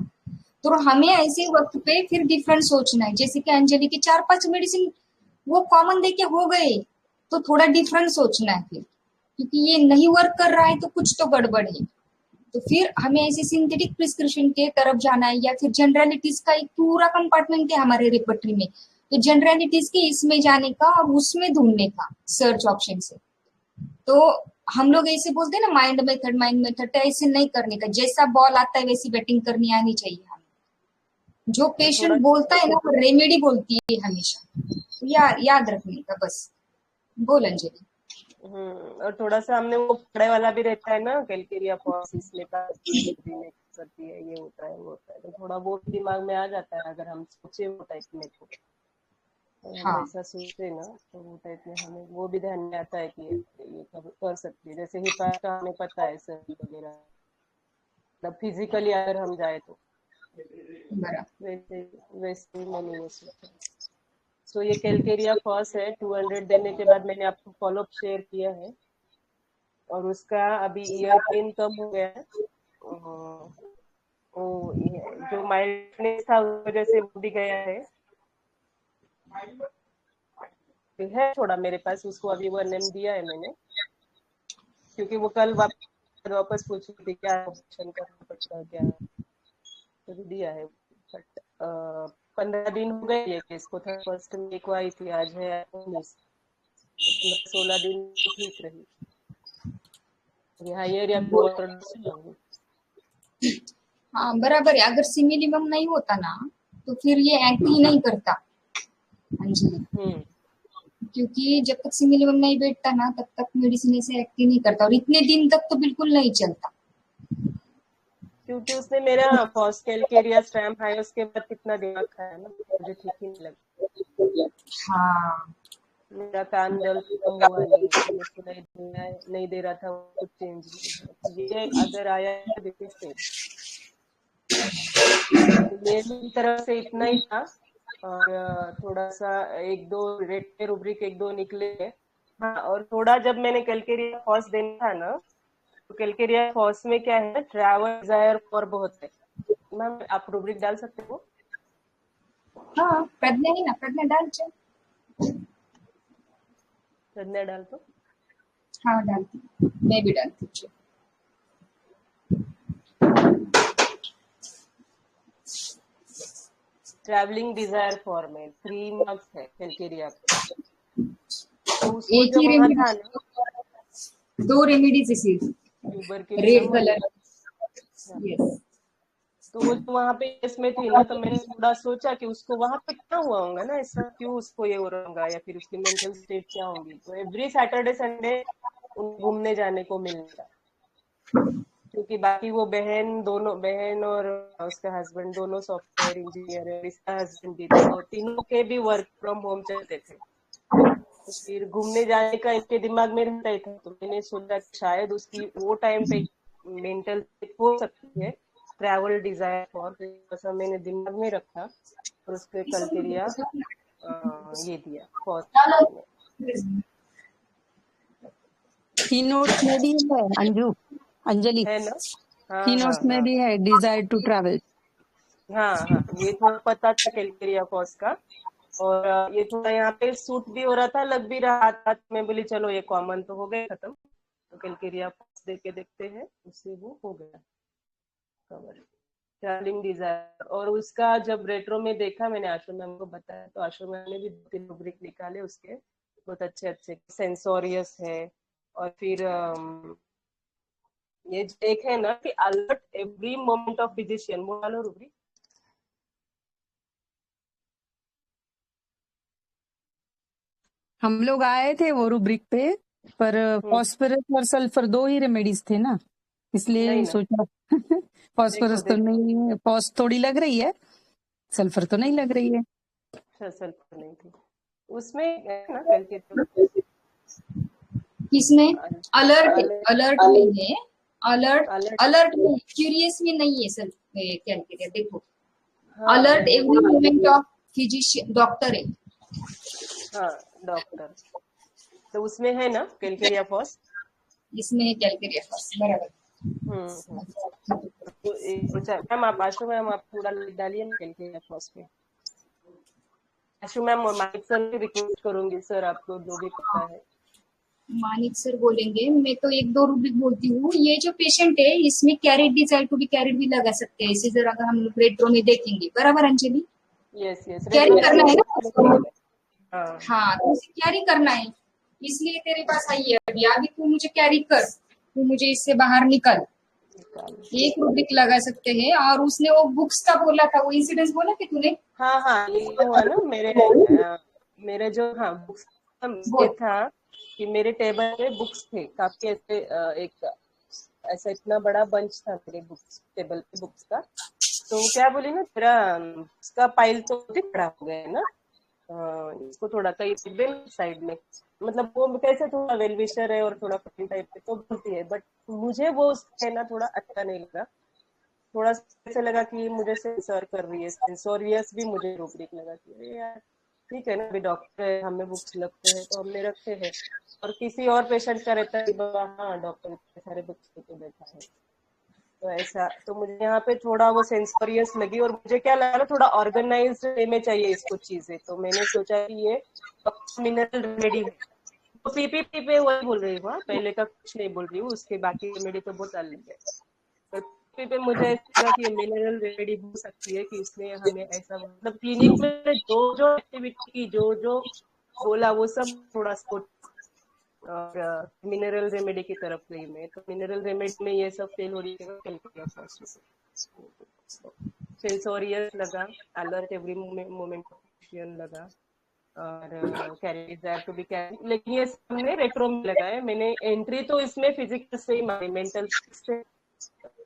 तो हमें ऐसे वक्त पे फिर डिफरेंट सोचना है। जैसे कि अंजलि के 4-5 मेडिसिन वो कॉमन देके हो गए, तो थोड़ा डिफरेंट सोचना है फिर, क्योंकि ये नहीं वर्क कर रहा है तो कुछ तो गड़बड़ है। तो फिर हमें ऐसे सिंथेटिक प्रिस्क्रिप्शन के तरफ जाना है, या फिर जनरलिटीज का एक पूरा कंपार्टमेंट है हमारे रिपर्टरी में, तो जनरलिटीज के इसमें जाने का और उसमें ढूंढने का सर्च ऑप्शन से। तो हम लोग ऐसे बोलते हैं ना माइंड मेथड, तो ऐसे नहीं करने का। जैसा बॉल आता है वैसी बैटिंग करनी आनी चाहिए हमें। जो पेशेंट बोलता है ना वो रेमेडी बोलती है हमेशा, तो याद रखने का बस। बोल अंजलि। और थोड़ा सा हमने वो पढ़े वाला भी रहता है ना, कैलकेरिया फॉस इसमें करती है, ये होता है वो होता है, तो थोड़ा वो दिमाग में आ जाता है अगर हम सोचे वो टाइप में। तो हम ऐसा सोचते ना तो वो टाइप में हमें वो भी ध्यान में आता है कि ये कर सकती है। जैसे हिपास का हमें पता है सर्दी वगैरह, मतलब फिजिकली अगर हम जाए तो वैसे मैंने ये सोचा। सो ये कैलकेरिया फॉस है। 200 देने के बाद मैंने आपको फॉलोअप शेयर किया है, और उसका अभी ईयर पेन कम हो गया है। जो माइल्डनेस था उस वजह से वो भी गया है थोड़ा मेरे पास। उसको अभी 1 दिया है मैंने, क्योंकि वो कल वापस पूछ रही थी क्या ऑप्शन करना पड़ता है क्या, तो दिया है। बट 15 दिन हो गए ये केस को। फर्स्ट में को आई थी, आज है 19, 16 दिन ठीक रही। हायर या हाँ बराबर है। अगर सिमिलिमम नहीं होता ना तो फिर ये एक्ट ही नहीं करता अंजलि, क्योंकि जब तक सिमिलिमम नहीं बैठता ना तब तक मेडिसिन ऐसे एक्ट ही नहीं करता, और इतने दिन तक तो बिल्कुल नहीं चलता। क्योंकि उसने मेरा फॉस कैलकेरिया स्ट्रैम्प है, उसके बाद कितना दिमाग खाया ना, मुझे ठीक ही नहीं लगा। हाँ, मेरा कान दर्द कम हुआ नहीं दे रहा था, कुछ चेंज नहीं। ये अगर आया है मेरी तरफ से इतना ही था, और थोड़ा सा 1-2 रेड रूब्रिक 1-2 निकले। हाँ, और थोड़ा जब मैंने कैलकेरिया फॉस देना था ना, तो कैलकेरिया फॉस में क्या है, ट्रैवल डिजायर फॉर बहुत है। मैम आप रूब्रिक डाल सकते हो? हाँ, प्रज्ञा ही ना, प्रज्ञा डाल चे। प्रज्ञा डाल तो। हाँ डालती, मैं भी डालती हूँ। ट्रैवलिंग डिजायर फॉर में 3 मार्क्स है कैलकेरिया। तो एक ही रेमेडी, 2 रेमेडीज इसी ट्यूबर के रेड कलर। यस, तो वो वहाँ पे इसमें थी ना, तो मैंने थोड़ा सोचा कि उसको वहाँ पे क्या हुआ होगा ना, ऐसा क्यों उसको ये हो रहा होगा, या फिर उसकी मेंटल स्टेट क्या होगी। तो एवरी सैटरडे संडे घूमने जाने को मिलेगा, क्योंकि बाकी वो बहन और उसका हस्बैंड दोनों सॉफ्टवेयर इंजीनियर है, इसका हस्बैंड भी, तो तीनों के भी वर्क फ्रॉम होम चलते थे। तो फिर घूमने जाने का इनके दिमाग में रहता ही था, तो मैंने सोचा शायद उसकी वो टाइम पे मेंटल हो सकती है, ट्रैवल डिजायर फॉर, ऐसा मैंने दिमाग में रखा, और उसके कैलकेरिया ये दिया फॉर। कीनोट्स में भी है अंजलि है ना? कीनोट्स में भी है डिजायर टू ट्रैवल। हाँ, ये थोड़ा पता था कैलकेरिया फॉस का, और ये थोड़ा यहाँ पे सूट भी हो रहा था, लग भी रहा था। मैं बोली चलो ये कॉमन तो हो गए खत्म, तो कैलकेरिया फॉस दे के देखते हैं, उससे वो हो गया कवर। ट्रैवलिंग डिजायर, और उसका जब रेट्रो में देखा मैंने, आशु मैम को बताया, तो आशु मैम ने भी 2-3 रूब्रिक निकाले उसके, बहुत अच्छे सेंसोरियस है। और फिर ये एक है ना कि alert every moment of physician, वो वाला रूब्रिक हम लोग आए थे वो रूब्रिक पे, पर फॉस्फरस और सल्फर 2 ही रेमेडीज थे ना, इसलिए नहीं ना, सोचा देखो फॉस्फरस तो देखो, नहीं है, फॉस थोड़ी लग रही है, सल्फर तो नहीं लग रही है। अच्छा सल्फर नहीं थी उसमें, है ना कैलकुलेटर किसमें? अलर्ट है, अलर्ट अलर्ट में है, अलर्ट अलर्ट अलर्ट में, क्यूरियस में नहीं है सर कैलकुलेटर। देखो हाँ अलर्ट मैंने every moment of physician, doctor है, हाँ डॉक्टर, तो उसमें है ना कैलकेरिया फॉस। इसमें है कैलकुलेटर बराबर। तो मैम आप आशु मैम आप थोड़ा लिख डालिए ना कैलकेरिया फॉस पे। आशु मैम और मानिक सर भी रिक्वेस्ट करूंगी, सर आपको जो भी पता है। मानिक सर बोलेंगे, मैं तो 1-2 रूब्रिक बोलती हूँ। ये जो पेशेंट है इसमें carried desire to be carried भी लगा सकते हैं, इसे जरा अगर हम लोग रेट्रो में देखेंगे, बराबर अंजलि? यस यस कैरी करना है ना, हाँ हाँ तो उसे कैरी करना है, इसलिए तेरे पास आई है अभी। अभी तू मुझे कैरी कर, तू मुझे इससे बाहर निकल, एक रूब्रिक लगा सकते हैं। और उसने वो बुक्स का बोला था, वो इंसिडेंस बोला कि तूने? हाँ हाँ ये हुआ ना मेरे जो हाँ बुक्स ये था कि मेरे टेबल पे बुक्स थे काफी ऐसे, एक ऐसा इतना बड़ा बंच था मेरे बुक्स टेबल पे बुक्स का। तो क्या बोली ना, तेरा उसका पाइल तो बड़ा हो गया है ना, इसको थोड़ा कहीं साइड में, मतलब वो कैसे थोड़ा वेल विशर है और थोड़ा फ्रेंड टाइप के तो बोलती है, बट मुझे वो कहना थोड़ा अच्छा नहीं लगा। थोड़ा ऐसे लगा कि मुझे सेंसर कर रही है, सेंसोरियस भी मुझे रूब्रिक लगा कि अरे यार ठीक है ना, अभी डॉक्टर है, हमें बुक्स लगते हैं तो हमने रखे हैं, और किसी और पेशेंट का रहता है बाबा हाँ डॉक्टर इतने सारे बुक्स लेके बैठा है, तो ऐसा तो मुझे यहाँ पे थोड़ा वो सेंसोरियस लगी, और मुझे क्या लगा थोड़ा ऑर्गेनाइज्ड वे में चाहिए इसको चीजें, तो मैंने सोचा कि ये मिनरल रेमेडी है, तो पीपीपी पे वही बोल रही हूँ, पहले का कुछ नहीं बोल रही हूँ, उसके बाकी रेमेडी तो बहुत अलग है। पर पे मुझे ऐसा लगा कि मिनरल रेमेडी हो सकती है कि इसने हमें ऐसा, मतलब क्लिनिक में जो जो एक्टिविटी की जो जो बोला वो सब थोड़ा स्पोर्ट्स और मिनरल रेमेडी की तरफ गई मैं, तो मिनरल रेमेडी में ये सब फेल हो रही है। सेंसोरियस लगा, अलर्ट एवरी मोमेंट लगा, और carry desire to be carry, लेकिन ये हमने रेट्रो में लगाया। मैंने एंट्री तो इसमें फिजिकल से ही मारी, मेंटल से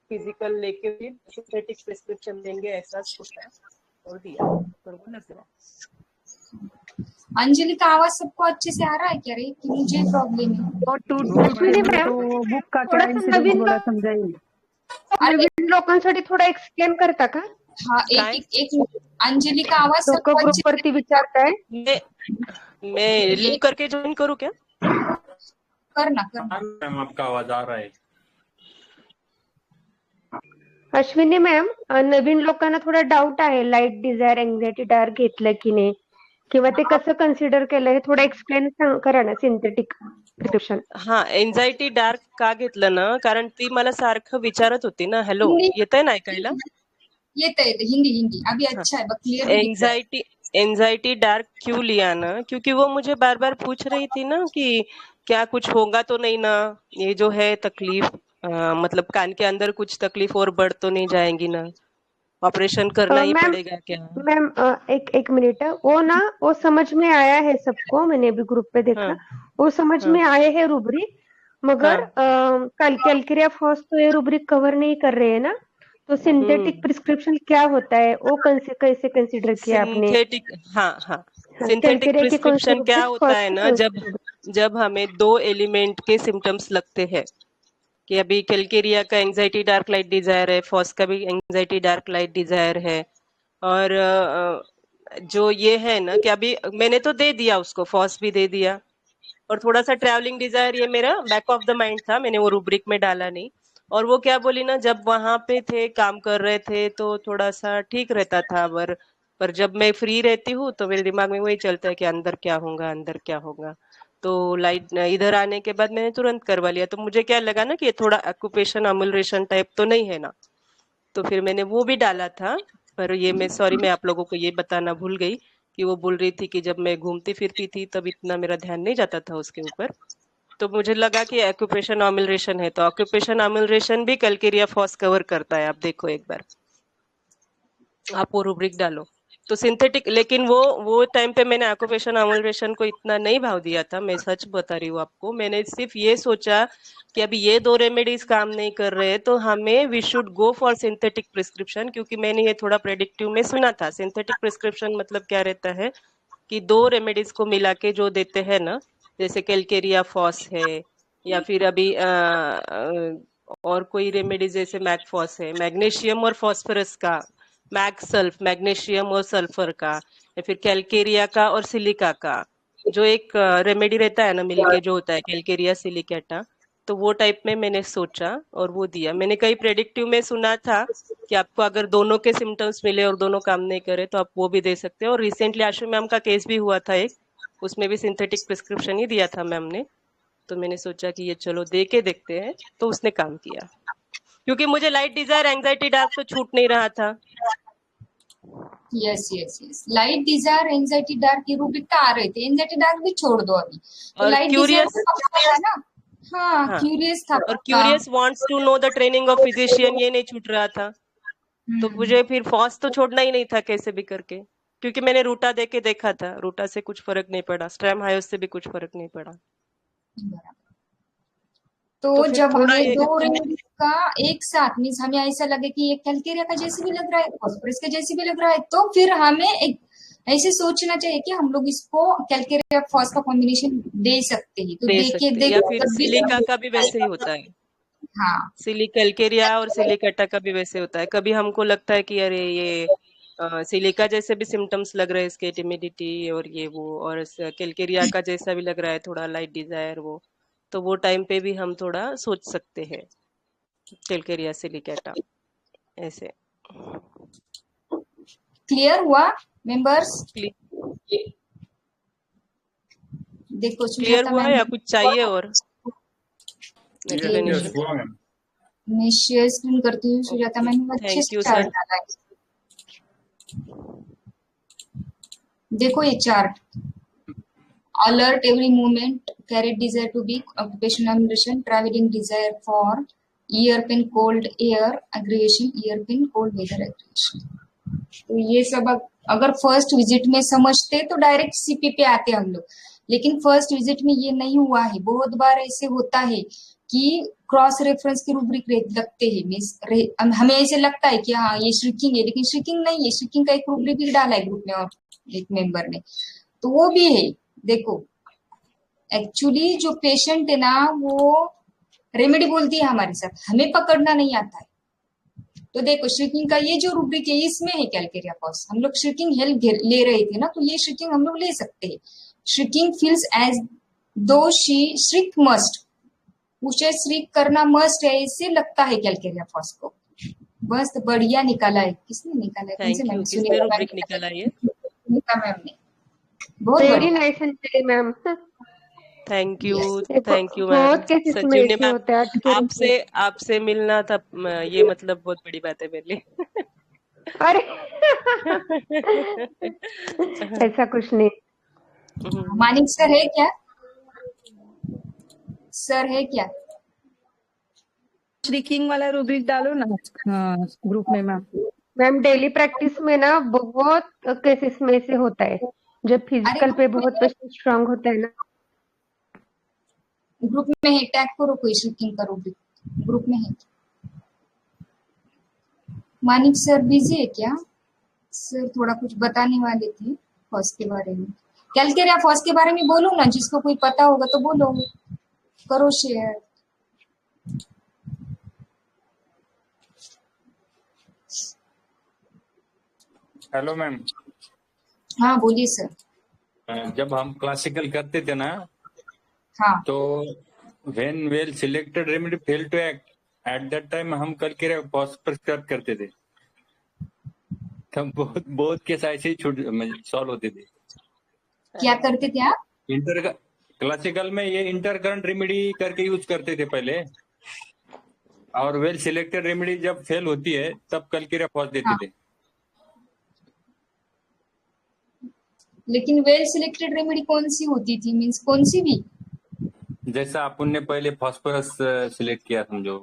फिजिकल लेके भी सिंथेटिक प्रिस्क्रिप्शन देंगे ऐसा सोचा और दिया, पर वो लग रहा। अंजलि का आवाज सबको अच्छे से आ रहा है क्या रे, कि मुझे प्रॉब्लम है? और 2 बुक का क्या इंसिडेंस बोला समझाइए। नवीन लोकांसाठी थोडं एक्सप्लेन करता का? हाँ एक अंजलि का आवाज लोक सबको ग्रुप वरती विचारताय। मैं लिंक करके ज्वाइन करूँ क्या? करना मैम आपका आवाज आ रहा है। अश्विनी मॅम, नवीन लोकांना थोडा डाऊट आहे, लाईट डिझायर एन्झायटी डार्क घेतलं की नाही, किंवा ते कसं कन्सिडर केलं हे थोडं एक्सप्लेन करा ना. Synthetic prescription. हा एन्झायटी डार्क का घेतलं ना, कारण ती मला सारखं विचारत होती ना. हॅलो, येतंय ना ऐकायला? येते हिंदी अभी अच्छा है, क्लियर। एंजाइटी डार्क क्यों लिया ना, क्योंकि वो मुझे बार बार पूछ रही थी ना कि क्या कुछ होगा तो नहीं ना, ये जो है तकलीफ, मतलब कान के अंदर कुछ तकलीफ और बढ़ तो नहीं जाएंगी ना, ऑपरेशन करना ही पड़ेगा क्या? मैम एक मिनट, वो समझ में आया है सबको, मैंने अभी ग्रुप पे देखा, वो समझ में आए हैं रूब्रिक, मगर कैलकेरिया फॉस तो ये रूब्रिक कवर नहीं कर रहे हैं ना, तो सिंथेटिक प्रिस्क्रिप्शन क्या होता है वो कैसे कंसीडर किया आपने? सिंथेटिक प्रिस्क्रिप्शन क्या होता है ना, जब हमें 2 एलिमेंट के सिम्टम्स लगते हैं, कि अभी कैलकेरिया का एंजाइटी डार्क लाइट डिजायर है, फॉस का भी एंजाइटी डार्क लाइट डिजायर है, और जो ये है ना कि अभी मैंने तो दे दिया उसको, फॉस भी दे दिया, और थोड़ा सा ट्रैवलिंग डिजायर ये मेरा बैक ऑफ द माइंड था, मैंने वो रूब्रिक में डाला नहीं। और वो क्या बोली ना, जब वहां पे थे काम कर रहे थे तो थोड़ा सा ठीक रहता था, पर जब मैं फ्री रहती हूँ तो मेरे दिमाग में वही चलता है कि अंदर क्या होगा, अंदर क्या होगा। तो लाइट इधर आने के बाद मैंने तुरंत करवा लिया, तो मुझे क्या लगा ना कि ये थोड़ा ऑक्यूपेशन अमलरेशन टाइप तो नहीं है ना, तो फिर मैंने वो भी डाला था। पर ये मैं आप लोगों को ये बताना भूल गई कि वो बोल रही थी कि जब मैं घूमती फिरती थी तब इतना मेरा ध्यान नहीं जाता था उसके ऊपर, तो मुझे लगा कि ऑक्यूपेशन अमलरेशन है, तो ऑक्यूपेशन अमलरेशन भी कैलकेरिया फॉस कवर करता है। आप देखो एक बार, आप वो रूब्रिक डालो। तो सिंथेटिक, लेकिन वो टाइम पे मैंने ऑक्यूपेशन अमलवेशन को इतना नहीं भाव दिया था, मैं सच बता रही हूँ आपको। मैंने सिर्फ ये सोचा कि अभी ये 2 रेमेडीज काम नहीं कर रहे तो हमें we should go for synthetic prescription, क्योंकि मैंने ये थोड़ा प्रेडिक्टिव में सुना था। सिंथेटिक प्रिस्क्रिप्शन मतलब क्या रहता है कि 2 रेमेडीज को मिला के जो देते हैं ना, जैसे कैलकेरिया फॉस है, या फिर अभी और कोई रेमेडी जैसे मैगफॉस है, मैग्नीशियम और फॉस्फोरस का, मैगसल्फ, मैग्नीशियम और सल्फर का, या फिर कैलकेरिया का और सिलिका का, जो एक रेमेडी रहता है ना मिलके जो होता है कैलकेरिया सिलिकेटा, तो वो टाइप में मैंने सोचा और वो दिया। मैंने कई प्रेडिक्टिव में सुना था कि आपको अगर दोनों के सिम्टम्स मिले और दोनों काम नहीं करे तो आप वो भी दे सकते हो। और रिसेंटली आशु मैम का केस भी हुआ था एक, उसमें भी सिंथेटिक प्रिस्क्रिप्शन ही दिया था मैम ने, तो मैंने सोचा कि ये चलो दे के देखते हैं, तो उसने काम किया। क्योंकि मुझे लाइट डिजायर एंजाइटी डार्क तो छूट नहीं रहा था। Yes yes yes, light desire anxiety dark ये रूब्रिक का आ रहे थे, एंजाइटी डार्क भी छोड़ दो अभी, तो और लाइट डिजायर क्यूरियस, तो पक्का था ना। हाँ, हाँ, क्यूरियस था और पक्का। Curious wants to know the training of physician, ये नहीं छूट रहा था। तो मुझे फिर फॉस तो छोड़ना ही नहीं था कैसे भी करके, क्योंकि मैंने रूटा दे के देखा था, रूटा से कुछ फर्क नहीं पड़ा, स्ट्रेम हायोस से भी कुछ फर्क नहीं पड़ा। तो फिर जब थोड़ा हमें ये 2 रेमेडी का एक साथ मीन्स हमें ऐसा लगे कि ये कैलकेरिया का जैसे भी लग रहा है, फॉस्फोरस के जैसे भी लग रहा है, तो फिर हमें एक ऐसे सोचना चाहिए कि हम लोग इसको कैलकेरिया फॉस का कॉम्बिनेशन दे सकते हैं। तो दे देखे सकते, या देखो फिर तब भी सिलिका का भी वैसे ही होता है। हाँ, कैलकेरिया और सिलिकेटा का भी वैसे होता है। कभी हमको लगता है कि अरे ये सिलिका जैसे भी सिम्टम्स लग रहे हैं इसके, टिमिडिटी और ये वो, और कैलकेरिया का जैसा भी लग रहा है थोड़ा लाइट डिजायर वो, तो वो टाइम पे भी हम थोड़ा सोच सकते हैं कैलकेरिया सिलिकेटा ऐसे। क्लियर हुआ मेंबर्स? देखो क्लियर सुजाता हुआ मैम या कुछ चाहिए और Yes, हुआ मैम। मैं शेयर स्क्रीन करती हूँ। सुजाता मैम ने अच्छे थैंक से यू चार्ट सर। डाला है, देखो ये chart. Alert every moment, carried desire to be occupational ambition, traveling desire for ear pain, cold air aggravation, ear pain, cold weather aggravation। तो ये सब अगर फर्स्ट विजिट में समझते तो डायरेक्ट सीपी पे आते हम लोग, लेकिन फर्स्ट विजिट में ये नहीं हुआ है। बहुत बार ऐसे होता है कि क्रॉस रेफरेंस के रूब्रिक लगते हैं, मीन्स हमें ऐसे लगता है कि हाँ ये श्रिकिंग है, लेकिन श्रिकिंग नहीं है। श्रिकिंग का एक रूब्रिक भी डाला है ग्रुप में और एक मेंबर ने, तो वो भी है। देखो एक्चुअली जो पेशेंट है ना वो रेमेडी बोलती है हमारे साथ, हमें पकड़ना नहीं आता है। तो देखो श्रिकिंग का ये जो रूब्रिक है इसमें है कैलकेरिया फॉस, हम लोग श्रिकिंग हेल्प ले रहे थे ना, तो ये श्रिकिंग हम लोग ले सकते हैं। श्रिकिंग फील्स एज दो शी श्रिक मस्ट, उसे श्रिक करना मस्ट है, इससे लगता है कैलकेरिया फॉस को। बस बढ़िया निकाला है। किसने निकाला है? Thank you. किसने रूब्रिक निकाला है? सुनीता मैम ने। बहुत वेरी बढ़िया। Nice Anjali ma'am. Thank you, Yes. Thank you बहुत मैम। केसेस में सचिनी ऐसे मैम, होता है। आपसे मिलना था, ये मतलब बहुत बड़ी बात है मेरे लिए। अरे ऐसा कुछ नहीं। मानिक सर है क्या? सर है क्या? श्रीकिंग वाला रूब्रिक डालो ना ग्रुप में मैम। मैम डेली प्रैक्टिस में ना बहुत केसेस में से होता है, जब फिजिकल पे बहुत पेशेंट स्ट्रांग होता है ना। ग्रुप में है, टैग करो कोई श्रीकिंग का रूब्रिक ग्रुप में है। मानिक सर बिजी है क्या? सर थोड़ा कुछ बताने वाले थे फॉस के बारे में। कैलकेरिया फॉस के बारे में बोलो ना, जिसको कोई पता होगा तो बोलो, करो शेयर। Hello ma'am. हाँ बोलिए सर। जब हम क्लासिकल करते थे ना, हाँ, तो when well selected remedy fail to act at that time हम कैलकेरिया फॉस प्रिस्क्राइब करते थे। तब बहुत केस ऐसे ही सॉल्व होते थे। क्या करते थे आप? क्लासिकल में ये इंटरकरंट रेमेडी करके यूज करते थे पहले, और वेल सिलेक्टेड रेमेडी जब फेल होती है तब कैलकेरिया फॉस देते थे। लेकिन वेल सिलेक्टेड रेमेडी कौन सी होती थी? मींस कौन सी भी? जैसा अपन ने पहले फॉस्फोरस सिलेक्ट किया समझो।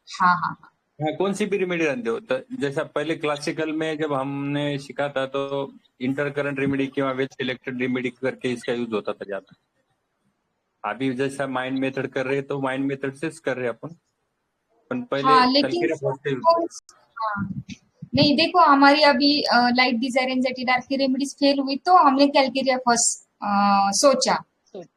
हाँ हाँ हाँ, हाँ, कौन सी भी रेमेडी रखते हो? तो जैसा पहले क्लासिकल में जब हमने सीखा था तो इंटर करंट रेमेडी किंवा वेल सिलेक्टेड रेमेडी करके इसका यूज होता था ज्यादा. अभी जैसा माइंड मेथड कर रहे तो माइंड मेथड सेच कर रहे अपन, पण पहिले हाँ लेकिन कल्केरिया फॉस का यूज कौन हाँ नहीं देखो हमारी अभी लाइट डिजायर एंजाइटी डार्क की रेमेडीज फेल हुई तो हमने कैलकेरिया फर्स्ट सोचा.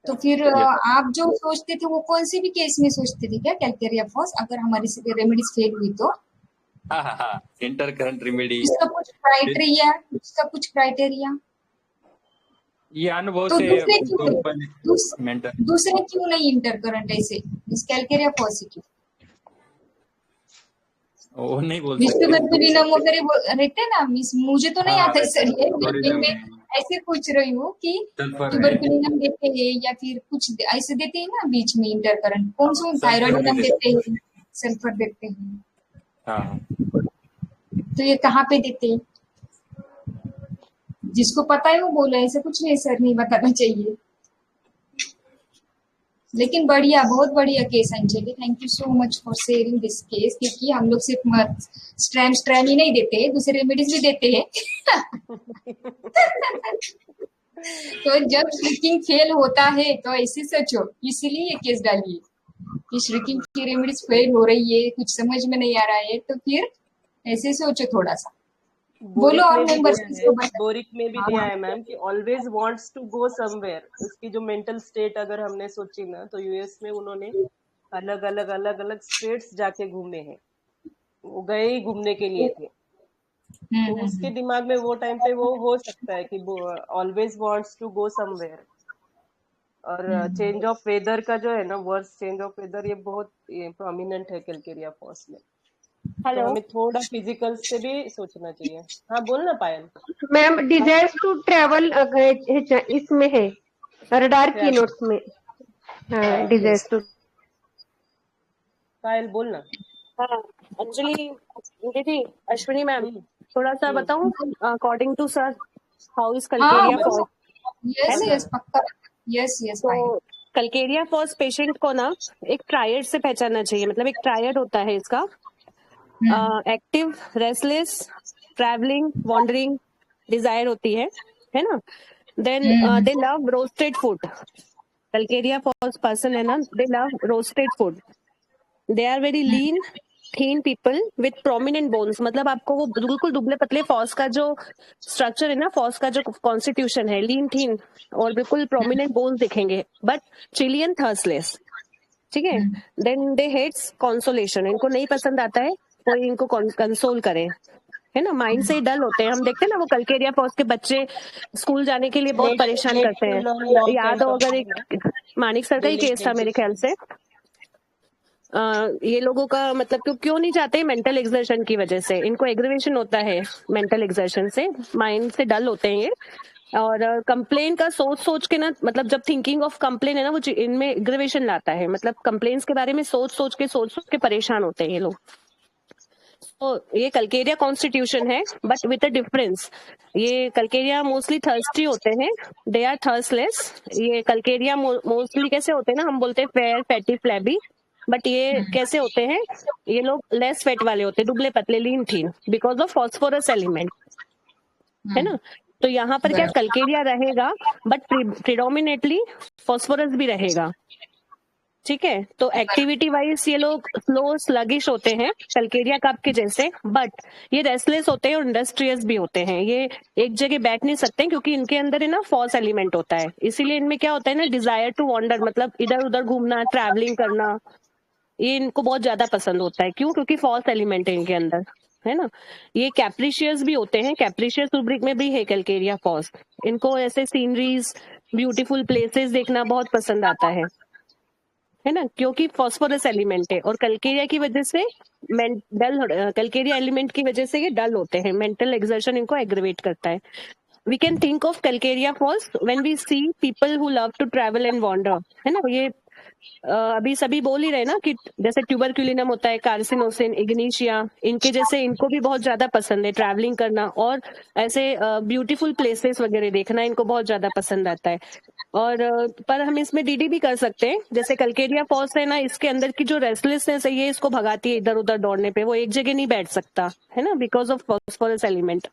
तो फिर आप जो सोचते थे वो कौन से भी केस में सोचते थे क्या कैलकेरिया फर्स्ट अगर हमारी रेमेडीज फेल हुई तो? हाँ, इंटर करंट रेमेडी उसका कुछ क्राइटेरिया ये अनुभव तो से मेंटर दूसरे क्यों नहीं इंटर करंट ऐसे कैलकेरिया पॉजिटिव वो नहीं बोल विष्णुवर्धन वगैरह रहते ना मुझे तो नहीं आता सर ये tourism मैं ऐसे पूछ रही हूँ कि सल्फर है, ट्यूबरकुलिनम देते हैं या फिर कुछ ऐसे देते हैं ना बीच में इंटर करंट कौन सा थायराइडिनम देते हैं सल्फर देते हैं हाँ, तो ये कहाँ पे देते हैं जिसको पता है वो बोलो ऐसे कुछ नहीं सर नहीं बताना चाहिए. लेकिन बढ़िया बहुत बढ़िया case Anjali thank you so much for sharing this case क्योंकि हम लोग सिर्फ स्ट्रैम ही नहीं देते दूसरे रेमेडीज भी देते हैं. तो जब श्रिकिंग फेल होता है तो ऐसे सोचो इसीलिए ये केस डालिए कि श्रिकिंग की रेमेडीज फेल हो रही है कुछ समझ में नहीं आ रहा है तो फिर ऐसे सोचो थोड़ा सा. बोलो और मेंबर्स बोरिक में भी दिया है मैम कि always wants to go somewhere. उसकी जो मेंटल स्टेट अगर हमने सोची ना तो यूएस में उन्होंने अलग अलग स्टेट्स जाके घूमे हैं. वो गए ही घूमने के लिए थे तो उसके दिमाग में वो टाइम पे वो हो सकता है कि always wants to go somewhere. और चेंज ऑफ वेदर का जो है ना वर्स चेंज ऑफ वेदर ये बहुत प्रोमिनेंट है कैलकेरिया फॉस में. तो हमें थोड़ा फिजिकल से भी सोचना चाहिए. हाँ बोल ना पायल. मैम डिजायर्स टू ट्रेवल इसमें है रडार की नोट्स में. हाँ डिजायर्स टू पायल बोल ना. हाँ अंजलि दीदी अश्विनी मैम थोड़ा सा बताऊं according to sir how is Calcarea phos. Yes पक्का यस तो कल्केरिया फॉस पेशेंट को ना एक ट्रायड से पहचानना चाहिए. मतलब एक ट्रायड होता है इसका active restless travelling wandering desire होती है ना. Then they love roasted food. Calcarea phos person है ना they love roasted food. They are very lean thin people with prominent bones. मतलब आपको वो बिल्कुल दुबले पतले फॉस का जो स्ट्रक्चर है ना फॉस का जो कॉन्स्टिट्यूशन है लीन थीन और बिल्कुल प्रोमिनेंट बोन्स दिखेंगे बट चिलियन थर्स्टलेस. ठीक है. Then they hates consolation. इनको नहीं पसंद आता है कोई इनको कंसोल करे है ना. माइंड से डल होते हैं. हम देखते हैं ना वो कल्केरिया फॉस के बच्चे स्कूल जाने के लिए बहुत परेशान करते हैं. याद हो अगर एक मानिक सर का ही केस था मेरे ख्याल से. ये लोगों का मतलब क्यों नहीं जाते मेंटल एक्सर्शन की वजह से. इनको एग्रीवेशन होता है मेंटल एक्सर्शन से. माइंड से डल होते हैं ये. और कंप्लेन का सोच के ना मतलब जब थिंकिंग ऑफ कंप्लेन है ना वो इनमें एग्रीवेशन लाता है. मतलब कंप्लेन्स के बारे में सोच के परेशान होते हैं ये लोग. तो ये कल्केरिया कॉन्स्टिट्यूशन है बट विद अ डिफरेंस. ये कल्केरिया मोस्टली थर्स्टी होते हैं. They are thirstless. ये कल्केरिया मोस्टली कैसे होते हैं ना हम बोलते हैं फेयर फैटी फ्लैबी बट ये कैसे होते हैं ये लोग लेस फेट वाले होते हैं दुबले पतले लीन थीन बिकॉज ऑफ फॉस्फोरस एलिमेंट है ना. तो यहाँ पर क्या कल्केरिया रहेगा बट प्रिडोमिनेटली फॉस्फोरस भी रहेगा. ठीक है. तो एक्टिविटी वाइज ये लोग स्लो स्लगिश होते हैं कल्केरिया कप के जैसे बट ये रेस्टलेस होते हैं और इंडस्ट्रियस भी होते हैं. ये एक जगह बैठ नहीं सकते क्योंकि इनके अंदर है ना फॉस एलिमेंट होता है. इसीलिए इनमें क्या होता है ना डिजायर टू वॉन्डर मतलब इधर उधर घूमना ट्रैवलिंग करना ये इनको बहुत ज्यादा पसंद होता है. क्यों? क्योंकि फॉस एलिमेंट है इनके अंदर है ना. ये कैप्रिशियस भी होते हैं. कैप्रिशियस रूब्रिक में भी है कैलकेरिया फॉस. इनको ऐसे सीनरीज ब्यूटीफुल प्लेसेस देखना बहुत पसंद आता है ना क्योंकि फॉस्फोरस एलिमेंट है. और कल्केरिया की वजह से कल्केरिया एलिमेंट की वजह से ये डल होते हैं. मेंटल एक्सर्शन इनको एग्रीवेट करता है. We can think of calcarea phos when we see people who love to travel and wander है ना. ये अभी सभी बोल ही रहे ना कि जैसे ट्यूबरक्यूलिनम होता है कार्सिनोसिन इग्निशिया इनके जैसे इनको भी बहुत ज्यादा पसंद है ट्रैवलिंग करना और ऐसे ब्यूटीफुल प्लेसेस वगैरह देखना इनको बहुत ज्यादा पसंद आता है. और पर हम इसमें डीडी भी कर सकते हैं। जैसे कल्केरिया फॉस है ना, इसके अंदर की जो रेस्टलेसनेस है ये इसको भगाती है इधर उधर दौड़ने पे, वो एक जगह नहीं बैठ सकता है ना, बिकॉज ऑफ फॉस्फोरस एलिमेंट।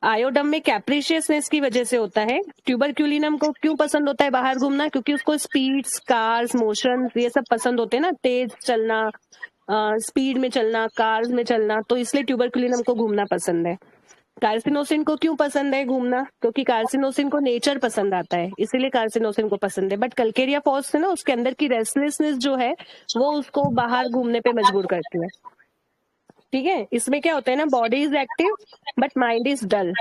आयोडम में कैप्रिशियसनेस की वजह से होता है। ट्यूबरक्यूलिनम को क्यों पसंद होता है बाहर घूमना? क्योंकि उसको स्पीड्स, कार्स, मोशन ये सब पसंद होते हैं ना, तेज चलना, स्पीड में चलना, कार्स में चलना, तो इसलिए ट्यूबरक्यूलिनम को घूमना पसंद है। कार्सिनोसिन को क्यों पसंद है घूमना? क्योंकि कार्सिनोसिन को नेचर पसंद आता है, इसीलिए कार्सिनोसिन को पसंद है। बट कल्केरिया फॉस है ना, उसके अंदर की रेस्टलेसनेस जो है वो उसको बाहर घूमने पे मजबूर करती है। ठीक है, इसमें क्या होता है ना, body is active but mind is dull.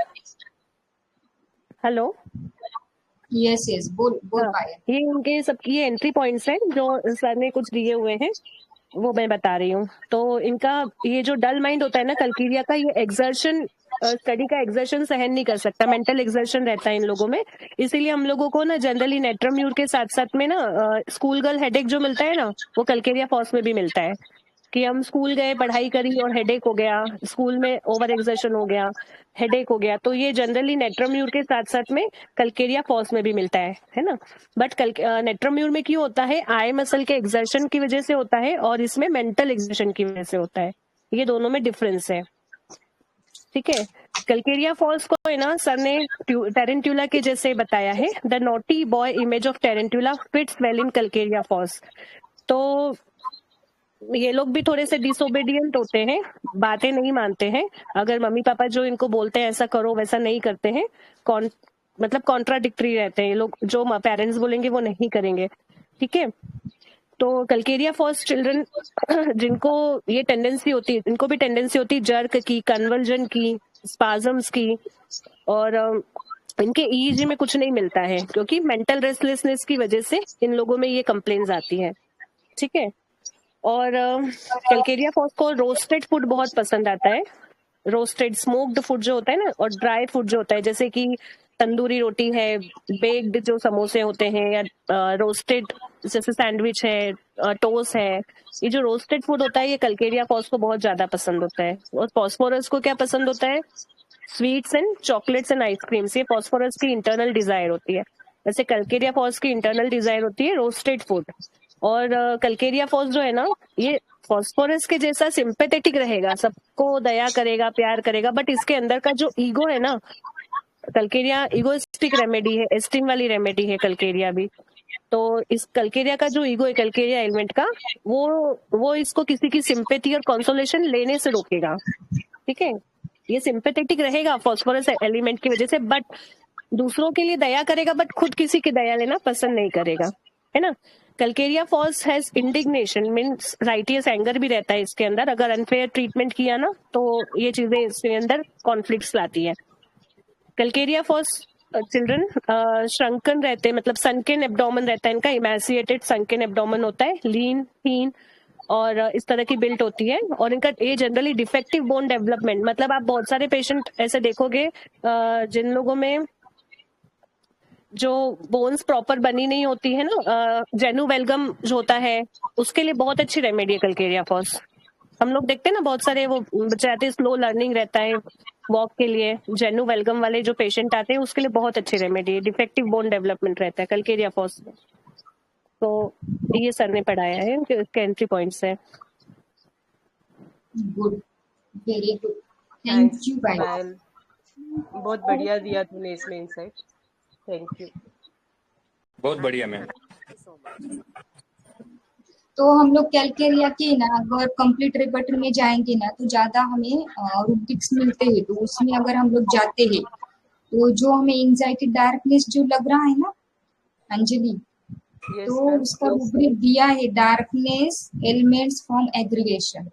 Hello, yes yes, बोल हाँ, पायल। ये उनके सबकी ये एंट्री पॉइंट्स हैं जो सर ने कुछ दिए हुए हैं, वो मैं बता रही हूँ। तो इनका ये जो डल माइंड होता है ना कल्केरिया का, ये एक्सर्शन, स्टडी का एक्सर्शन सहन नहीं कर सकता, मेंटल एक्सर्शन रहता है इन लोगों में। इसीलिए हम लोगों को ना जनरली नेट्रम्यूर के साथ साथ में ना स्कूल गर्ल हेडेक जो मिलता है ना, वो कल्केरिया फॉस में भी मिलता है। कि हम स्कूल गए, पढ़ाई करी और हेडेक हो गया, स्कूल में ओवर एक्सर्शन हो गया, हेडेक हो गया, तो ये जनरली नेट्रम्यूर के साथ साथ में कल्केरिया फॉस में भी मिलता है ना। बट नेट्रम्यूर में क्यों होता है? आई मसल के एक्सर्शन की वजह से होता है, और इसमें मेंटल एक्सर्शन की वजह से होता है। ये दोनों में डिफरेंस है। ठीक है, कल्केरिया फॉल्स को है ना सर ने टेरेंट्यूला के जैसे बताया है। The naughty boy image of tarantula fits well in calcarea phos. तो ये लोग भी थोड़े से डिसोबीडियंट होते हैं, बातें नहीं मानते हैं। अगर मम्मी पापा जो इनको बोलते हैं ऐसा करो वैसा नहीं करते हैं, मतलब कॉन्ट्राडिक्टरी रहते हैं ये लोग, जो पेरेंट्स बोलेंगे वो नहीं करेंगे। ठीक है, तो कल्केरिया फॉस चिल्ड्रन जिनको ये टेंडेंसी होती है, इनको भी टेंडेंसी होती है जर्क की, कन्वर्जन की, स्पाजम्स की, और इनके ईईजी में कुछ नहीं मिलता है क्योंकि मेंटल रेस्टलेसनेस की वजह से इन लोगों में ये कंप्लेन्स आती है। ठीक है, और कल्केरिया फॉस को रोस्टेड फूड बहुत पसंद आता है। रोस्टेड स्मोक्ड फूड जो होता है ना, और ड्राई फूड जो होता है, जैसे कि तंदूरी रोटी है, बेक्ड जो समोसे होते हैं, या रोस्टेड जैसे सैंडविच है, टोस्ट है, ये जो रोस्टेड फूड होता है ये कल्केरिया फॉस को बहुत ज्यादा पसंद होता है। और फॉस्फोरस को क्या पसंद होता है? Sweets and chocolates and ice creams. ये फॉस्फोरस की इंटरनल डिजायर होती है। वैसे कल्केरिया फॉस की इंटरनल डिजायर होती है रोस्टेड फूड। और कल्केरिया फॉस जो है ना, ये फॉस्फोरस के जैसा सिंपेथेटिक रहेगा, सबको दया करेगा, प्यार करेगा, बट इसके अंदर का जो ईगो है ना, कल्केरिया इगोइस्टिक रेमेडी है, एस्टीम वाली रेमेडी है कल्केरिया भी। तो इस कल्केरिया का जो ईगो है कल्केरिया एलिमेंट का, वो इसको किसी की सिंपेथी और कंसोलेशन लेने से रोकेगा। ठीक है, ये सिंपेथेटिक रहेगा फॉस्फोरस एलिमेंट की वजह से, बट दूसरों के लिए दया करेगा, बट खुद किसी की दया लेना पसंद नहीं करेगा, है ना। Calcarea phos has indignation, means righteous anger भी रहता है इसके अंदर। अगर अनफेयर ट्रीटमेंट किया ना तो ये चीजें इसके अंदर कॉन्फ्लिक्ट्स लाती है। कल्केरिया फॉस चिल्ड्रन श्रंकन रहते हैं, मतलब सनकेन एब्डोमेन रहता है इनका, इमेसिएटेड सनकेन एब्डोमेन होता है, लीन थीन और इस तरह की बिल्ट होती है। और इनका ये जनरली डिफेक्टिव बोन डेवलपमेंट, मतलब आप बहुत सारे पेशेंट ऐसे देखोगे जिन लोगों में जो बोन्स प्रॉपर बनी नहीं होती है ना, जेनुवेल्गम जो होता है, उसके लिए बहुत अच्छी रेमेडी है कल्केरिया फॉस। हम लोग देखते हैं ना बहुत सारे वो बच्चे स्लो लर्निंग रहता है वॉक के लिए, जेनुवेल्गम वाले जो पेशेंट आते हैं उसके लिए बहुत अच्छी रेमेडी है, डिफेक्टिव बोन डेवलपमेंट रहता है कल्केरिया फॉस में। तो ये सर ने पढ़ाया है, उसके एंट्री पॉइंट्स है। Good, very good, thank you Payal, बहुत बढ़िया दिया तूने इसमें इंसाइट, थैंक यू। बहुत बढ़िया मैम। तो हम लोग कैलकेरिया के ना अगर कंप्लीट रिपर्टर में जाएंगे ना तो ज्यादा हमें रूब्रिक्स मिलते हैं। तो उसमें अगर हम लोग जाते हैं तो जो हमें एंजाइटी डार्कनेस जो लग रहा है ना अंजलि, तो उसका रूब्रिक दिया है डार्कनेस एलिमेंट्स फ्रॉम एग्रीगेशन।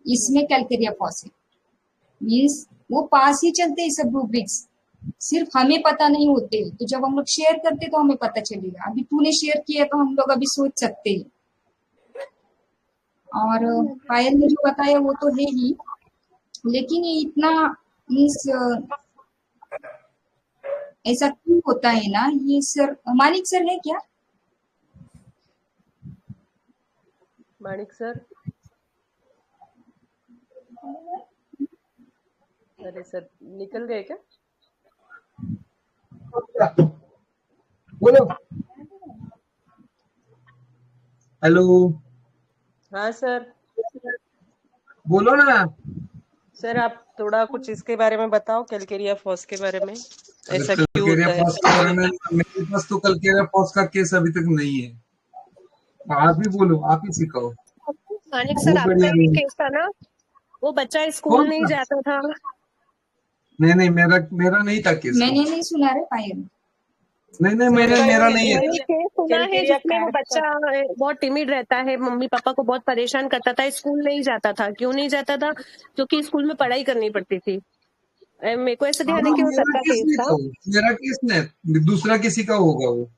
इसमें कैलकेरिया फॉस है, मीन्स वो पास ही चलते हैं सब रूब्रिक्स, सिर्फ हमें पता नहीं होते। तो जब हम लोग शेयर करते तो हमें पता चलेगा। अभी तूने शेयर किया तो हम लोग अभी सोच सकते हैं। और पायल ने जो बताया वो तो है ही, लेकिन ये इतना मीन्स ऐसा क्यों होता है ना, ये सर मानिक सर है क्या? मानिक सर, अरे सर निकल गए क्या? बोलो। हेलो, हाँ सर। बोलो ना। सर आप थोड़ा कुछ इसके बारे में बताओ, कैलकेरिया फॉस के बारे में, अरे ऐसा क्यों कलकेरिया होता है फॉस के बारे में मेरे पास तो कलकेरिया फॉस का केस अभी तक नहीं है। आप ही बोलो, आप ही सिखाओ। मानिक सर, बहुत आपका बढ़िया ये रूम। केस था ना, वो बच्चा स्कूल कौन नहीं सा? जाता था। नहीं, मेरा नहीं था केस वो। मैंने नहीं सुना रे पायल। नहीं, सर मेरा वो नहीं है। मैंने केस सुना है कैलकेरिया जिसमें वो कैट बच्चा बहुत टिमिड रहता है, मम्मी पापा को बहुत परेशान करता था, स्कूल नहीं जाता था। क्यों नहीं जाता था? क्योंकि स्कूल में पढ़ाई करनी पड़ती थी। मेरे को ऐसा ध्यान है हाँ, कि वो मेरा सबका केस केस नहीं था। था वो। मेरा केस नहीं, दूसरा किसी का होगा वो।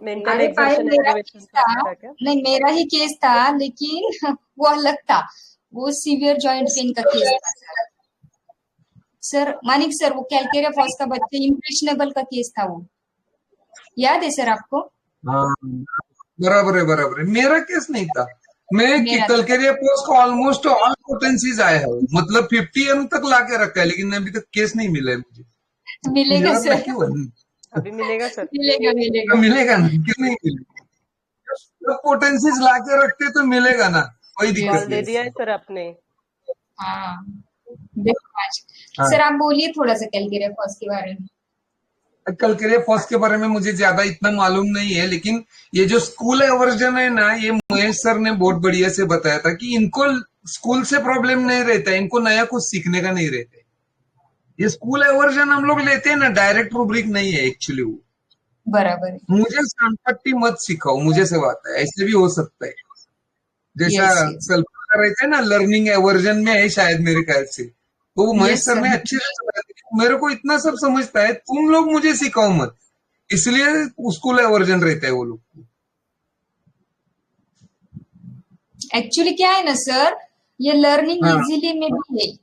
मेंटल अरे पायल एक्सर्शन मेरा एग्रीवेशन केस का था, था क्या? नहीं मेरा ही केस था, लेकिन वो अलग था। वो सीवियर जॉइंट पेन का केस था सर। सर मानिक सर, वो कैलकेरिया फॉस का बच्चा इम्प्रेशनेबल का केस था वो, याद है सर आपको? हाँ, बराबर है। मेरा केस नहीं था। मैं मेरा था। कलकेरिया पोस्ट का ऑलमोस्ट ऑल पोटेंसीज आया है, मतलब 50 तक लाके रखा है, लेकिन अभी तक केस नहीं मिला है मुझे। मिलेगा मेरा सर, लकी हुआ नहीं। अभी मिलेगा सर। मिलेगा मिलेगा। मिलेगा ना, क्यों नहीं मिलेगा? जब पोटेंसीज लाके रखते तो मिलेगा ना, कोई कॉल दिक्कत दे नहीं। दिया है सर आपने। हाँ देखो आज। हाँ, सर आप बोलिए थोड़ा सा कैलकेरिया फॉस के बारे में। कलकेरिया फॉस के बारे में मुझे ज्यादा इतना मालूम नहीं है, लेकिन ये जो स्कूल एवर्जन है ना, ये महेश सर ने बहुत बढ़िया से बताया था कि इनको स्कूल से प्रॉब्लम नहीं रहता है, इनको नया कुछ सीखने का नहीं रहता है। ये स्कूल एवर्जन हम लोग लेते हैं ना, डायरेक्ट रूब्रिक नहीं है एक्चुअली वो। बराबर है। मुझे सांपट्टी मत सिखाओ, मुझे सब आता है, ऐसे भी हो सकता है। जैसा यस यस सल्फर का रहता है ना, लर्निंग एवर्जन में है शायद मेरे ख्याल से, तो वो महेश यस सर सर। ने अच्छे से बताया था। मेरे को इतना सब समझता है, तुम लोग मुझे सिखाओ मत, इसलिए स्कूल एवर्जन रहता है वो लोग को। एक्चुअली क्या है ना सर, ये लर्निंग हाँ इजीली में भी है।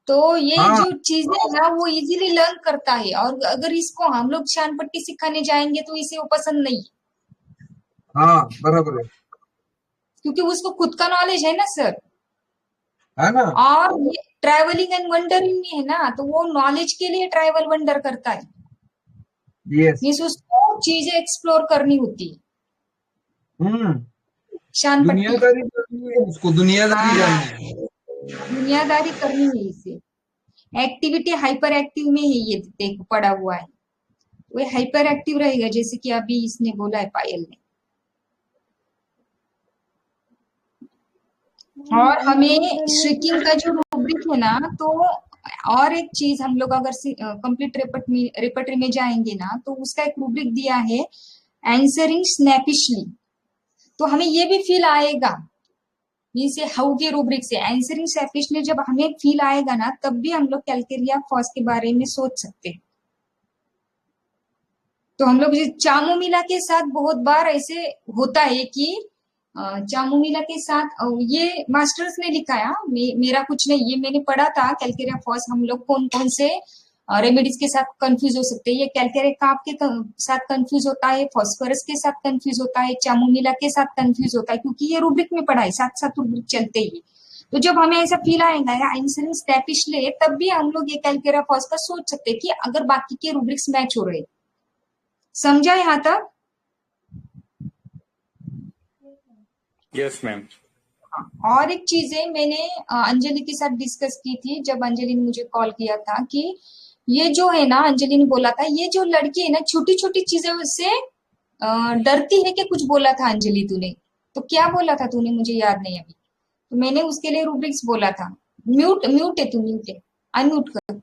तो ये हाँ जो चीजें है ना, वो इजीली लर्न करता है, और अगर इसको हम लोग शानपट्टी सिखाने जाएंगे तो इसे वो पसंद नहीं है, हाँ, बराबर है क्योंकि उसको खुद का नॉलेज है ना सर। है ना। और ये ट्रैवलिंग एंड वंडरिंग में है ना, तो वो नॉलेज के लिए ट्रैवल वंडर करता है, यस। मीन्स उसको चीजें एक्सप्लोर करनी होती है, शानपट्टी। दुनियादारी करनी है उसको, दुनियादारी हाँ, जाननी है। दुनियादारी करनी है इसे। एक्टिविटी हाइपर एक्टिव में है, ये देखो पड़ा हुआ है, वो हाइपर एक्टिव रहेगा, जैसे कि अभी इसने बोला है पायल ने। और हमें श्रिकिंग का जो रूब्रिक है ना, तो और एक चीज हम लोग अगर कंप्लीट रेपर्टरी में जाएंगे ना, तो उसका एक रूब्रिक दिया है, आंसरिंग स्नैपिशली। तो हमें ये भी फील आएगा, ये हाउ के रूब्रिक से आंसरिंग स्नैपिशली जब हमें फील आएगा ना, तब भी हम लोग कैलकेरिया फॉस के बारे में सोच सकते हैं। तो हम लोग चामोमिला के साथ बहुत बार ऐसे होता है कि चामोमिला के साथ ये मास्टर्स ने लिखाया, मेरा कुछ नहीं, ये मैंने पढ़ा था कैलकेरिया फॉस हम लोग कौन कौन से रेमेडीज के साथ कंफ्यूज हो सकते हैं। ये कैलकेरिया काप के साथ कंफ्यूज होता है, फॉस्फोरस के साथ कंफ्यूज होता है, चामोमिला के साथ कंफ्यूज होता है, क्योंकि ये रूब्रिक में पढ़ा है, साथ साथ रूब्रिक चलते ही। तो जब हमें ऐसा फील आएगा या आंसरिंग स्नैपिशली, तब भी हम लोग ये कैलकेरिया फॉस का सोच सकते हैं कि अगर बाकी के रूब्रिक्स मैच हो रहे। समझा यहाँ तक? Yes ma'am. और एक चीज है, मैंने अंजलि के साथ डिस्कस की थी, जब अंजलि ने मुझे कॉल किया था, कि ये जो है ना, अंजलि ने बोला था ये जो लड़की है ना, छोटी छोटी चीजों से डरती है, कि कुछ बोला था अंजलि तूने, तो क्या बोला था तूने, मुझे याद नहीं अभी। तो मैंने उसके लिए रूब्रिक्स बोला था। म्यूट म्यूट है तू, म्यूट है, अनम्यूट कर।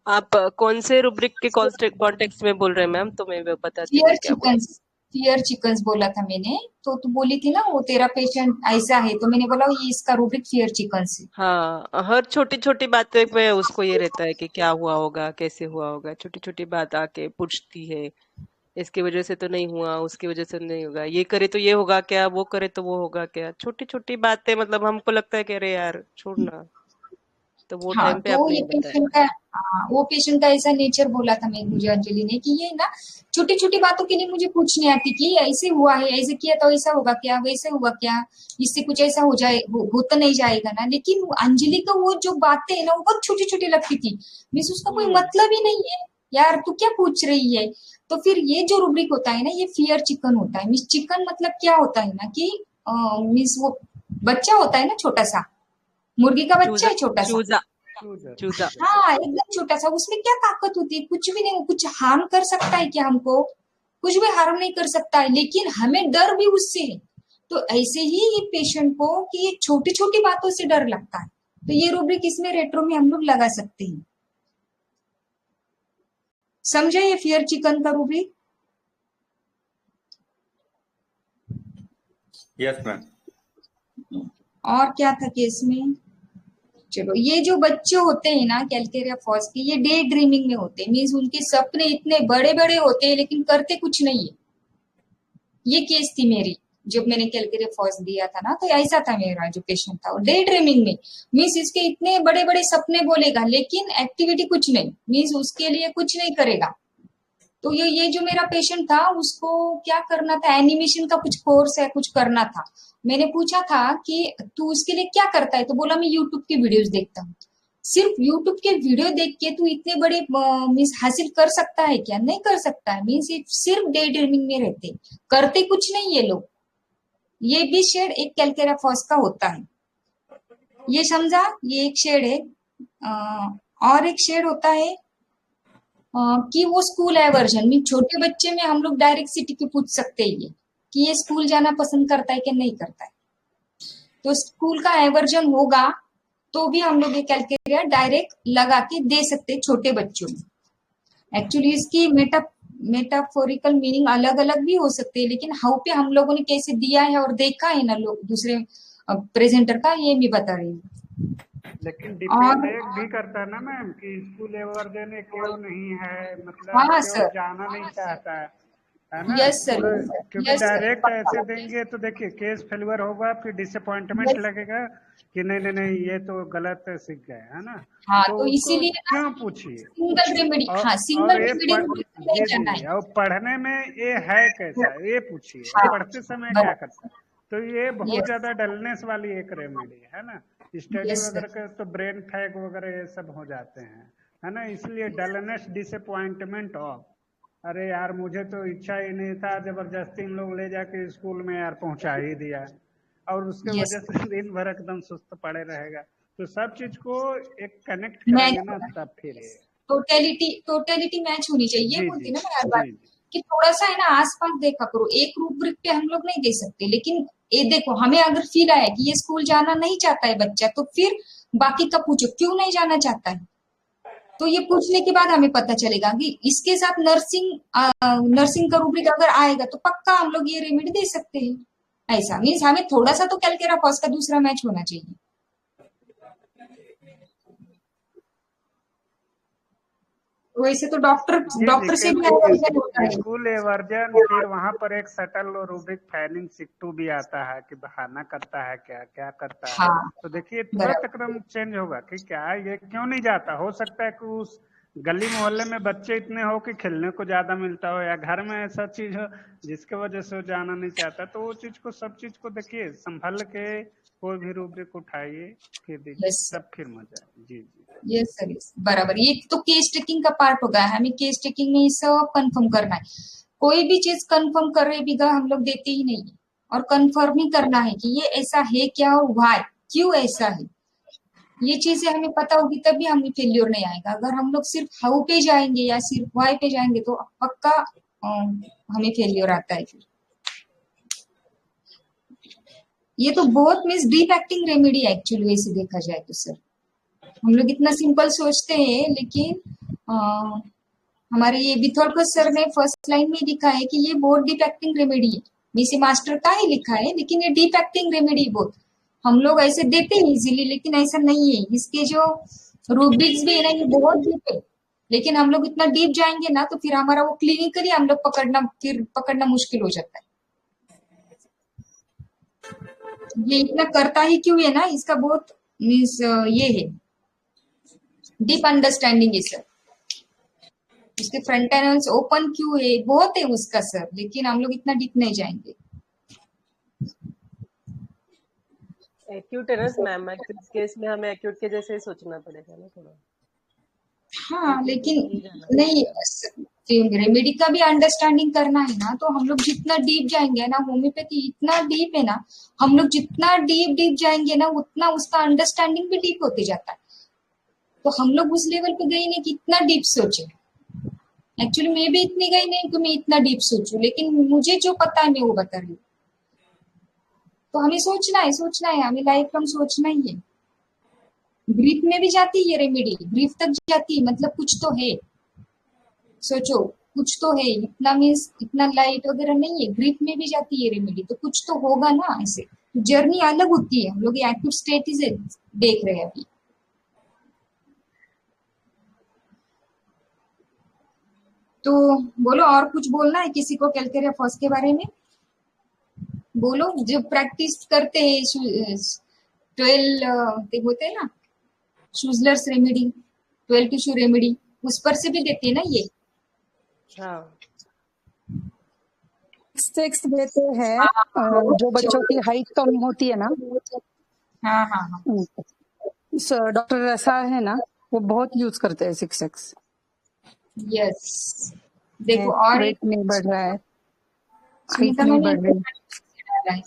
आप कौन से रूब्रिक के कॉन्टेक्स्ट में बोल रहे हैं मैम, तो मैं बताती फियर हूँ क्या बोला। चिकन्स, फियर चिकन्स बोला था मैंने। तो तू बोली थी ना वो तेरा पेशेंट ऐसा है, तो मैंने बोला ये इसका रूब्रिक फियर चिकन्स है। हाँ, हर छोटी छोटी बातें पे उसको ये रहता है कि क्या हुआ होगा, कैसे हुआ होगा, छोटी छोटी बात आके पूछती है, इसकी वजह से तो नहीं हुआ, उसकी वजह से नहीं होगा, ये करे तो ये होगा क्या, वो करे तो वो होगा क्या, छोटी छोटी बातें, मतलब हमको लगता है कि अरे यार छोड़ना, तो वो हाँ, टाइम पे तो आपने ये ये पेशेंट बताया। का, वो पेशेंट का ऐसा नेचर बोला था मुझे अंजलि ने, कि ये ना छोटी छोटी बातों के लिए मुझे पूछनी आती कि ऐसे हुआ है, ऐसे किया तो ऐसा होगा क्या, वैसे हुआ क्या, इससे कुछ ऐसा हो जाए, हो तो नहीं जाएगा ना। लेकिन अंजलि का वो जो बातें है ना, वो बहुत छोटी छोटी लगती थी, मीन्स उसका कोई मतलब ही नहीं है, यार तू क्या पूछ रही है। तो फिर ये जो रूब्रिक होता है ना, ये फियर चिकन होता है। मीन्स चिकन मतलब क्या होता है ना कि मीन्स वो बच्चा होता है ना छोटा सा, मुर्गी का बच्चा चूजा है छोटा सा। चूजा चूजा चूजा हाँ एकदम छोटा सा, उसमें क्या ताकत होती है, कुछ भी नहीं, कुछ हार्म कर सकता है क्या हमको, कुछ भी हार्म नहीं कर सकता है, लेकिन हमें डर भी उससे है। तो ऐसे ही ये पेशेंट को कि ये छोटी छोटी बातों से डर लगता है, तो ये रूब्रिक इसमें रेट्रो में हम लोग लगा सकते हैं। समझे ये फियर चिकन का रूब्रिक? Yes ma'am. और क्या था केस में? चलो, ये जो बच्चे होते हैं ना कैलकेरिया फॉस के, ये डे ड्रीमिंग में होते हैं। मीन्स उनके सपने इतने बड़े बड़े होते हैं लेकिन करते कुछ नहीं है। ये केस थी मेरी, जब मैंने कैलकेरिया फॉस दिया था ना, तो ऐसा था मेरा जो पेशेंट था, डे ड्रीमिंग में। मीन्स इसके इतने बड़े बड़े सपने बोलेगा लेकिन एक्टिविटी कुछ नहीं, मीन्स उसके लिए कुछ नहीं करेगा। तो ये जो मेरा पेशेंट था उसको क्या करना था, एनिमेशन का कुछ कोर्स है, कुछ करना था। मैंने पूछा था कि तू उसके लिए क्या करता है, तो बोला मैं यूट्यूब की वीडियोस देखता हूँ। सिर्फ यूट्यूब के वीडियो देख के तू इतने बड़े मीन्स हासिल कर सकता है क्या? नहीं कर सकता है। मीन्स सिर्फ डे ड्रीमिंग में रहते, करते कुछ नहीं ये लोग। ये भी शेड एक कैलकेरिया फॉस का होता है, ये समझा? ये एक शेड है। और एक शेड होता है कि वो स्कूल एवर्जन में, छोटे बच्चे में हम लोग डायरेक्ट सिटी के पूछ सकते हैं कि ये स्कूल जाना पसंद करता है कि नहीं करता है। तो स्कूल का एवर्जन होगा तो भी हम लोग ये कैलकेरिया डायरेक्ट लगा के दे सकते हैं छोटे बच्चों में। एक्चुअली इसकी मेटाफोरिकल मीनिंग अलग अलग भी हो सकते हैं, लेकिन हाउ पे हम लोगों ने कैसे दिया है और देखा है ना लोग दूसरे प्रेजेंटर का, ये मैं बता रही हूँ। लेकिन और डिपेंड एक भी करता है ना मैम कि स्कूल एवर्जन क्यों नहीं है, मतलब हाँ क्यों सर, जाना नहीं चाहता है ना। यस सर, तो यस सर, क्योंकि यस सर, डायरेक्ट पक्का। ऐसे देंगे तो देखिए केस फेल्यूर होगा, फिर डिसअपॉइंटमेंट यस, लगेगा कि नहीं नहीं नहीं ये तो गलत सीख गए, है ना। हाँ तो तो उसको इसीलिए ना क्यों पूछिए। सिंगल रेमेडी, और हाँ और सिंगल ये रेमेडी रूब्रिक में नहीं जी जाना जी, है। और पढ़ने में ये है कैसा, ये पूछिए, और हाँ पढ़ते समय क्या बराबर, करता है। तो ये बहुत यस, ज्यादा डलनेस वाली एक रेमेडी है ना। स्टडी यस वगैरह सर, के तो ब्रेन फैग वगैरह ये सब हो जाते हैं, है ना। इसलिए डलनेस, डिसअपॉइंटमेंट ऑफ, अरे यार मुझे तो इच्छा ही नहीं था, जबरदस्ती इन लोग ले जाके स्कूल में यार पहुंचा ही दिया, और उसके यस वजह से दिन भर एकदम सुस्त पड़े रहेगा। तो सब चीज को एक कनेक्ट मैच करेंगे ना होना, तब फिर ये। टोटलिटी मैच होनी चाहिए। ये जी बोलती जी ना मैं हर बार जी जी कि थोड़ा सा है ना आसपास देखा करो, एक रूब्रिक पे हम लोग नहीं दे सकते, लेकिन ये देखो हमें अगर फील आया कि ये स्कूल जाना नहीं चाहता है बच्चा, तो फिर बाकी का पूछो क्यों नहीं जाना चाहता है। तो ये पूछने के बाद हमें पता चलेगा कि इसके साथ नर्सिंग का रूब्रिक अगर आएगा तो पक्का हम लोग ये रेमेडी दे सकते हैं। ऐसा मीन्स हमें थोड़ा सा तो कैलकेरा फॉस का दूसरा मैच होना चाहिए। वैसे तो जी जी, डॉक्टर से भी एवर्जन होता क्योंकि है। स्कूल एवर्जन, फिर वहां पर एक सटल रूब्रिक फैनिंग सिक्टू भी आता है कि बहाना करता है, क्या क्या करता है। हाँ तो देखिए तुरंत बराबर, एकदम चेंज होगा कि क्या ये क्यों नहीं जाता। हो सकता है कि उस गली मोहल्ले में बच्चे इतने हो कि खेलने को ज्यादा मिलता हो, या घर में ऐसा चीज हो जिसके वजह से वो जाना नहीं चाहता। तो वो चीज को, सब चीज को देखिए संभल के, कोई भी रूब्रिक उठाइए फिर दीजिए, यस तब फिर मजा है। जी जी यस सर, यस बराबर। ये तो केस टेकिंग का पार्ट होगा, हमें केस टेकिंग में ये सब कंफर्म करना है। कोई भी चीज कंफर्म कर रहे बिना हम लोग देते ही नहीं है, और कंफर्म ही करना है कि ये ऐसा है क्या और व्हाई, क्यों ऐसा है। ये चीजें हमें पता होगी तभी हमें फेल्योर नहीं आएगा। अगर हम लोग सिर्फ हाउ पे जाएंगे या सिर्फ व्हाई पे जाएंगे तो पक्का हमें फेल्योर आता है फिर। ये तो बहुत मीन्स डीप एक्टिंग रेमेडी है एक्चुअली, वैसे देखा जाए तो सर। हम लोग इतना सिंपल सोचते हैं, लेकिन हमारे ये बिथोरकर सर ने फर्स्ट लाइन में लिखा है कि ये बहुत डीप एक्टिंग रेमेडी है। बीसी मास्टर का ही लिखा है, लेकिन ये डीप एक्टिंग रेमेडी बहुत हम लोग ऐसे देते हैं इजीली, लेकिन ऐसा नहीं है। इसके जो रूब्रिक्स भी है ना, ये बहुत डीप है, लेकिन हम लोग इतना डीप जाएंगे ना तो फिर हमारा वो क्लिनिकली हम लोग पकड़ना मुश्किल हो जाता है। ये इतना करता ही क्यों है ना, इसका बहुत मीन्स ये है, डीप अंडरस्टैंडिंग है सर। उसके फ्रंट एनल्स ओपन क्यों है, बहुत है उसका सर, लेकिन हम लोग इतना डीप नहीं जाएंगे। एक्यूट है ना मैम, इस केस में हमें एक्यूट के जैसे ही सोचना पड़ेगा ना थोड़ा। हाँ लेकिन नहीं, रेमेडी का भी अंडरस्टैंडिंग करना है ना, तो हम लोग जितना डीप जाएंगे ना, होम्योपैथी इतना डीप है ना, हम लोग जितना डीप जाएंगे ना उतना उसका अंडरस्टैंडिंग भी डीप होते जाता है। तो हम लोग उस लेवल पे गए नहीं कि इतना डीप सोचे। एक्चुअली मैं भी इतनी गई नहीं कि मैं इतना डीप सोचूं, लेकिन मुझे जो पता है मैं वो बता रही हूँ। तो हमें सोचना है, हमें लाइफ लॉन्ग सोचना ही है। ब्रीफ में भी जाती है रेमेडी, ब्रीफ तक जाती है, मतलब कुछ तो है। सोचो कुछ तो है, इतना मीन्स इतना लाइट वगैरह नहीं है, ब्रीफ में भी जाती है रेमेडी, तो कुछ तो होगा ना। ऐसे जर्नी अलग होती है, हम लोग एक्टिव स्टेट से देख रहे हैं अभी। तो बोलो, और कुछ बोलना है किसी को कैलकेरिया फॉस के बारे में? बोलो, जो प्रैक्टिस करते हैं 12 होते हैं ना शूजलर्स रेमेडी, 12 टिश्यू रेमेडी, उस पर से भी देते हैं ना ये। हाँ सेक्स देते हैं जो बच्चों की हाइट कम होती है ना। हाँ डॉक्टर रसा है ना, वो बहुत यूज करते हैं 6X। यस देखो, और वेट नहीं बढ़ रहा है, हाइट सुनीता नहीं मैंने बढ़ रही।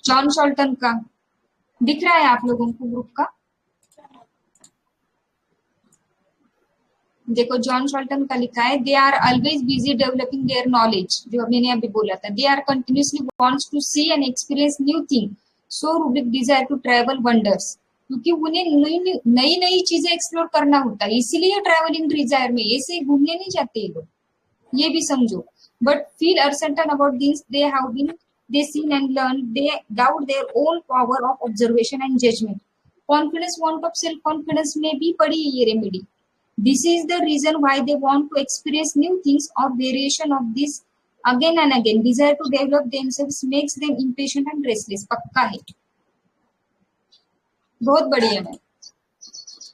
जॉन शॉल्टन का दिख रहा है आप लोगों को ग्रुप का? देखो जॉन शॉल्टन का लिखा है, they are always busy developing their knowledge, जो मैंने अभी बोला था। They are continuously wants to see and experience new thing, so rubric desire to travel wanders, क्योंकि उन्हें नई नई चीजें एक्सप्लोर करना होता है, इसीलिए ट्रैवलिंग डिजायर में ऐसे घूमने नहीं जाते लोग, ये भी समझो। But feel uncertain about this, they have been they seen and learn, they doubt their own power of observation and judgment. Confidence, want of self confidence में भी पड़ी है ये remedy. This is the reason why they want to experience new things or variation of this again and again. Desire to develop themselves makes them impatient and restless. पक्का है, बहुत बढ़िया है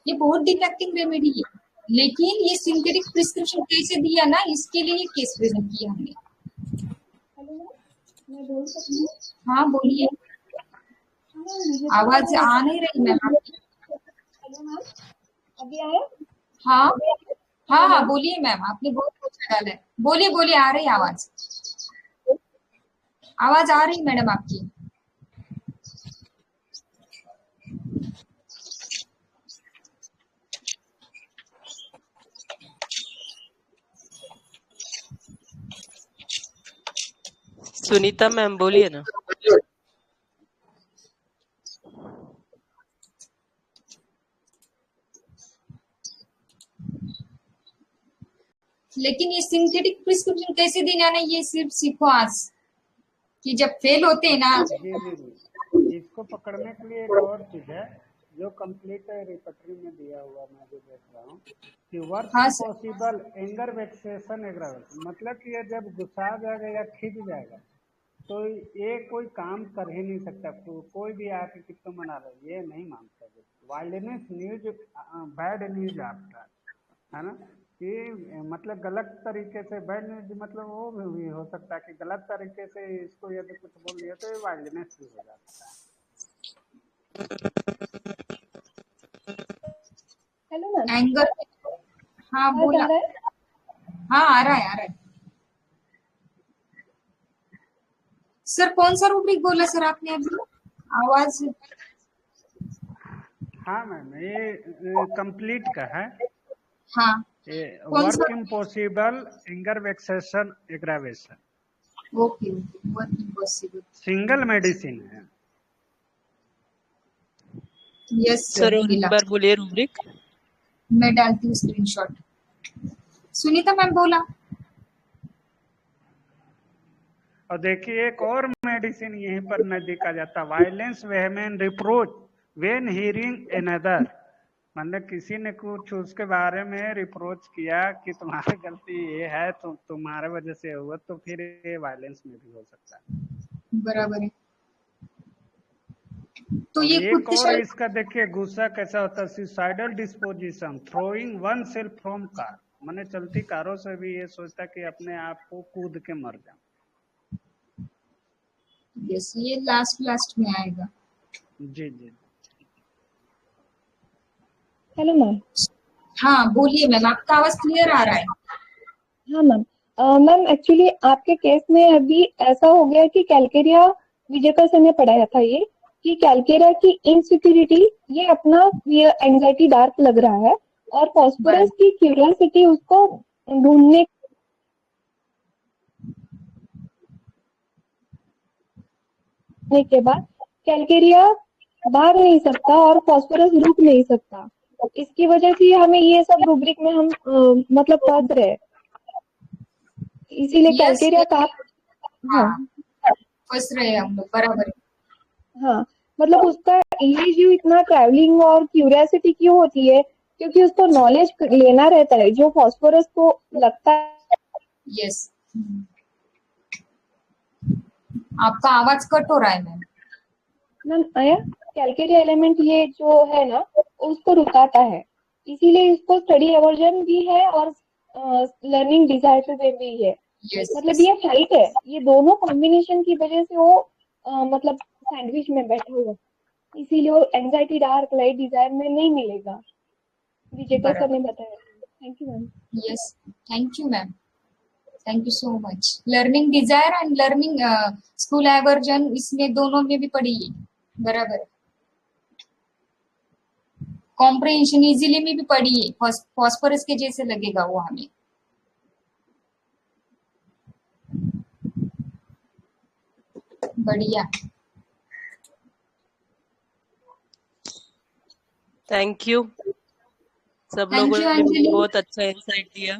ये, बहुत डिफेक्टिंग रेमेडी है, लेकिन ये सिंथेटिक प्रिस्क्रिप्शन कैसे दिया ना, इसके लिए केस प्रेजेंट किया हमने। मैं बोल सकती हूँ? हाँ बोलिए, आवाज आ नहीं रही मैम आपकी। अभी आया? हाँ बोलिए मैम, आपने बहुत अच्छा डाला है, बोलिए बोलिए, आ रही आवाज, आवाज आ रही मैडम आपकी। सुनीता मैम बोलिए ना। लेकिन ये सिंथेटिक प्रिस्क्रिप्शन कैसे देना है, ये सिर्फ सीखो आज, कि जब फेल होते हैं ना। इसको पकड़ने के लिए एक और चीज है जो कंप्लीट रिपर्टरी में दिया हुआ, मैं जो देख रहा हूँ कि work possible anger vexation aggravation, मतलब कि ये जब गुस्सा जाएगा या खिंच जाएगा तो ये कोई काम कर ही नहीं सकता, कोई भी आके कितना मना लो ये नहीं मानता। वायलेंस न्यूज बैड न्यूज आपका है ना, कि मतलब गलत तरीके से बैड न्यूज, मतलब वो भी हो सकता है कि गलत तरीके से इसको यदि कुछ बोल दिया तो ये वायलेंस भी हो जाता है। हेलो मैम, एंगर, हाँ बोला, हाँ आ रहा है। सर कौन सा रूब्रिक बोला सर आपने अभी, आवाज? हाँ मैम, ये कंप्लीट का है। हाँ work impossible anger vexation aggravation. Okay, work impossible single medicine है। यस सर एक बार बोलिए रूब्रिक। मैं डालती हूँ स्क्रीनशॉट। सुनीता मैम बोला। और देखिए एक और मेडिसिन यहीं पर न देखा जाता, violence vehement reproach when hearing another, मतलब किसी ने कुछ उसके बारे में रिप्रोच किया कि तुम्हारी गलती ये है, तो तुम्हारे वजह से हुआ, तो फिर ये वायलेंस में भी हो सकता है। बराबर है। तो ये एक और इसका देखिए गुस्सा कैसा होता है, suicidal disposition, throwing one self from car, मैंने चलती कारों से भी ये सोचता कि अपने आप को कूद के मर जाऊं। यस, ये लास्ट में आएगा। जी। हेलो मैम, हाँ बोलिए मैम, आपका आवाज क्लियर आ रहा है। हाँ मैम। मैम एक्चुअली आपके केस में अभी ऐसा हो गया कि कैलकेरिया, विजय का सर ने पढ़ाया था ये, कि कैलकेरिया की इनसिक्योरिटी ये अपना ये एंजाइटी डार्क लग रहा है, और फॉस्फोरस की क्यूरियोसिटी उसको ढूंढने के बाद कैलकेरिया भाग नहीं सकता और फॉस्फोरस रुक नहीं सकता। इसकी वजह से हमें ये सब रूब्रिक में हम मतलब फंस रहे हैं, इसीलिए कैलकेरिया का हाँ फंस रहे हैं हम लोग, बराबर है। हाँ मतलब उसका ये जो इतना ट्रैवलिंग और क्यूरियोसिटी क्यों होती है, क्योंकि उसको नॉलेज लेना रहता है जो फॉस्फोरस को लगता है। यस, आपका आवाज कट हो रहा है मैम। मैम आया, कैलकेरिया एलिमेंट ये जो है ना उसको रुकाता है, इसीलिए इसको स्टडी एवर्जन भी है और लर्निंग डिजायर भी है। मतलब ये फाइट है, ये दोनों कॉम्बिनेशन की वजह से वो मतलब सैंडविच में बैठा हुआ, इसीलिए वो एंजाइटी डार्क लाइट डिजायर में नहीं मिलेगा, विजय का सर ने बताया। Thank you ma'am. Yes, thank you ma'am, thank you so much. Learning desire and learning school aversion, इसमें दोनों में भी पढ़ी है, बराबर। कॉम्प्रिहेंशन इजीली में भी पढ़ी है, फॉस्फोरस के जैसे लगेगा वो हमें। बढ़िया, थैंक यू, सब लोगों ने बहुत अच्छा इंसाइट दिया।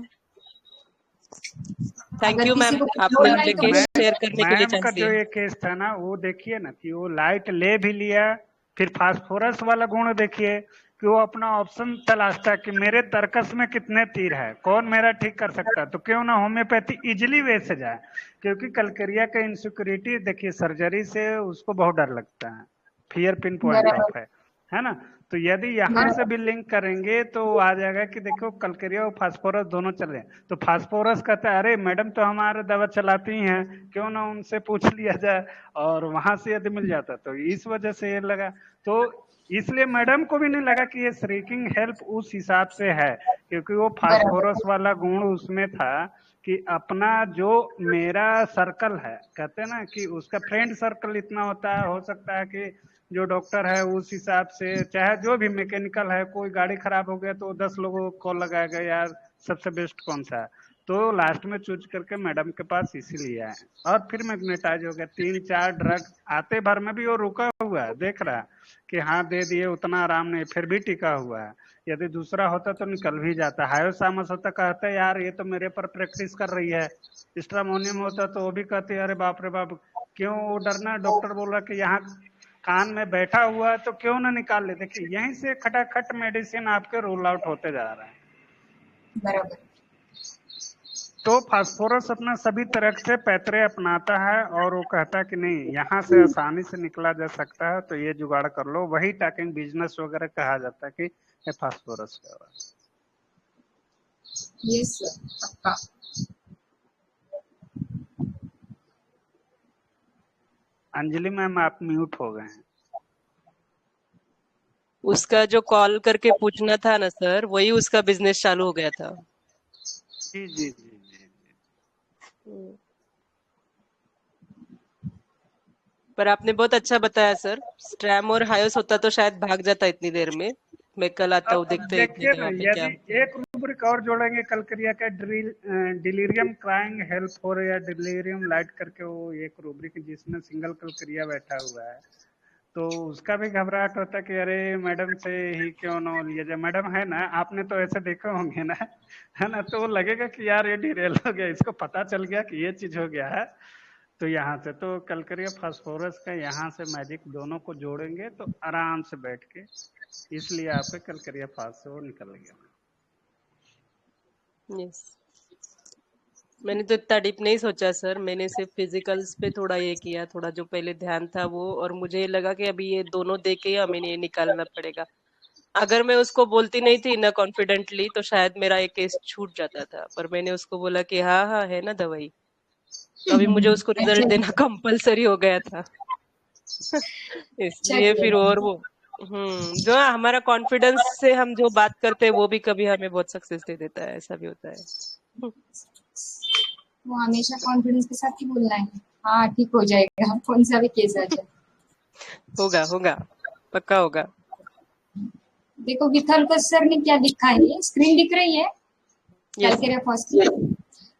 थैंक यू मैम, आपने मुझे शेयर करने के लिए मैम का जो ये केस था ना, वो देखिए ना कि वो लाइट ले भी लिया, फिर फास्फोरस वाला गुण देखिए कि वो अपना ऑप्शन तलाशता कि मेरे तर्कस में कितने तीर है, कौन मेरा ठीक कर सकता है, तो क्यों ना होम्योपैथी इजिली वे से जाए। क्योंकि कैलकेरिया का इनसिक्योरिटी देखिए, सर्जरी से उसको बहुत डर लगता है, फियर पिन पॉइंट ऑफ है ना। तो यदि यहाँ से भी लिंक करेंगे तो आ जाएगा कि देखो कैलकेरिया और फास्फोरस दोनों चले। तो फास्फोरस कहता है अरे मैडम तो हमारे दवा चलाती हैं, क्यों ना उनसे पूछ लिया जाए, और वहां से यदि मिल जाता तो इस वजह से ये लगा। तो इसलिए मैडम को भी नहीं लगा कि ये श्रीकिंग हेल्प उस हिसाब से है, क्योंकि वो फास्फोरस वाला गुण उसमें था कि अपना जो मेरा सर्कल है, कहते हैं ना कि उसका फ्रेंड सर्कल इतना होता है, हो सकता है कि जो डॉक्टर है उस हिसाब से, चाहे जो भी मैकेनिकल है, कोई गाड़ी खराब हो गया तो 10 लोगों को कॉल लगाएगा यार सबसे बेस्ट कौन सा है, तो लास्ट में चूज करके मैडम के पास इसीलिए आए। और फिर मैग्नेटाइज हो गया, 3-4 ड्रग आते भर में भी वो रुका हुआ है, देख रहा है कि हाँ दे दिए, उतना आराम नहीं, फिर भी टिका हुआ है। यदि दूसरा होता तो निकल भी जाता। हायोसामस होता, कहता है यार ये तो मेरे पर प्रैक्टिस कर रही है। स्ट्रामोनियम होता तो वो भी कहते अरे बाप रे बाप, क्यों वो डरना, डॉक्टर बोल रहा कि यहाँ कान में बैठा हुआ है तो क्यों ना निकाल ले। देखिए यहीं से खटाखट मेडिसिन आपके रोल आउट होते जा रहा है। बराबर। तो फास्फोरस अपना सभी तरह से पैतरे अपनाता है और वो कहता है कि नहीं यहाँ से आसानी से निकला जा सकता है, तो ये जुगाड़ कर लो। वही टॉकिंग बिजनेस वगैरह कहा जाता है कि ये फास्फोरस का है। यस सर, अंजलि मैम आप म्यूट हो गए हैं। उसका जो कॉल करके पूछना था ना सर, वही उसका बिजनेस चालू हो गया था। जी जी जी जी। पर आपने बहुत अच्छा बताया सर, स्ट्रैम और हायोस होता तो शायद भाग जाता इतनी देर में। मैं कल आता हूँ, देखते हैं यदि एक रूब्रिक और जोड़ेंगे कैलकेरिया का, डिलीरियम क्राइंग हेल्प फॉर या डिलीरियम लाइट करके, वो एक रूब्रिक जिसमें सिंगल कैलकेरिया बैठा हुआ है, तो उसका भी घबराहट होता है कि अरे मैडम से ही क्यों ना लिया जाए। मैडम है ना, आपने तो ऐसे देखे होंगे ना, है ना, तो लगेगा कि यार ये डिरेल हो गया, इसको पता चल गया कि ये चीज हो गया है। तो यहाँ से तो कैलकेरिया फास्फोरस का यहाँ से मैजिक दोनों को जोड़ेंगे तो आराम से बैठ के, इसलिए आपके कैलकेरिया फास्ट से वो निकल गया। यस, मैंने तो इतना डीप नहीं सोचा सर, मैंने सिर्फ फिजिकल्स पे थोड़ा ये किया, थोड़ा जो पहले ध्यान था वो, और मुझे लगा कि अभी ये दोनों देख के हमें ये निकालना पड़ेगा। अगर मैं उसको बोलती नहीं थी ना कॉन्फिडेंटली तो शायद मेरा एक केस छूट जाता था, पर मैंने उसको बोला कि हाँ हाँ है ना दवाई, तो अभी मुझे उसको रिजल्ट देना कंपलसरी हो गया था। इसलिए फिर और वो जो हमारा कॉन्फिडेंस से हम जो बात करते हैं वो भी कभी हमें बहुत सक्सेस दे देता है, ऐसा भी होता है। वो हमेशा कॉन्फिडेंस के साथ ही बोलना है, हाँ ठीक हो जाएगा, कौन सा भी केस आ जाए। होगा होगा, पक्का होगा। देखो विथलकर सर ने क्या लिखा है, स्क्रीन दिख रही है? कैलकेरिया फॉस की।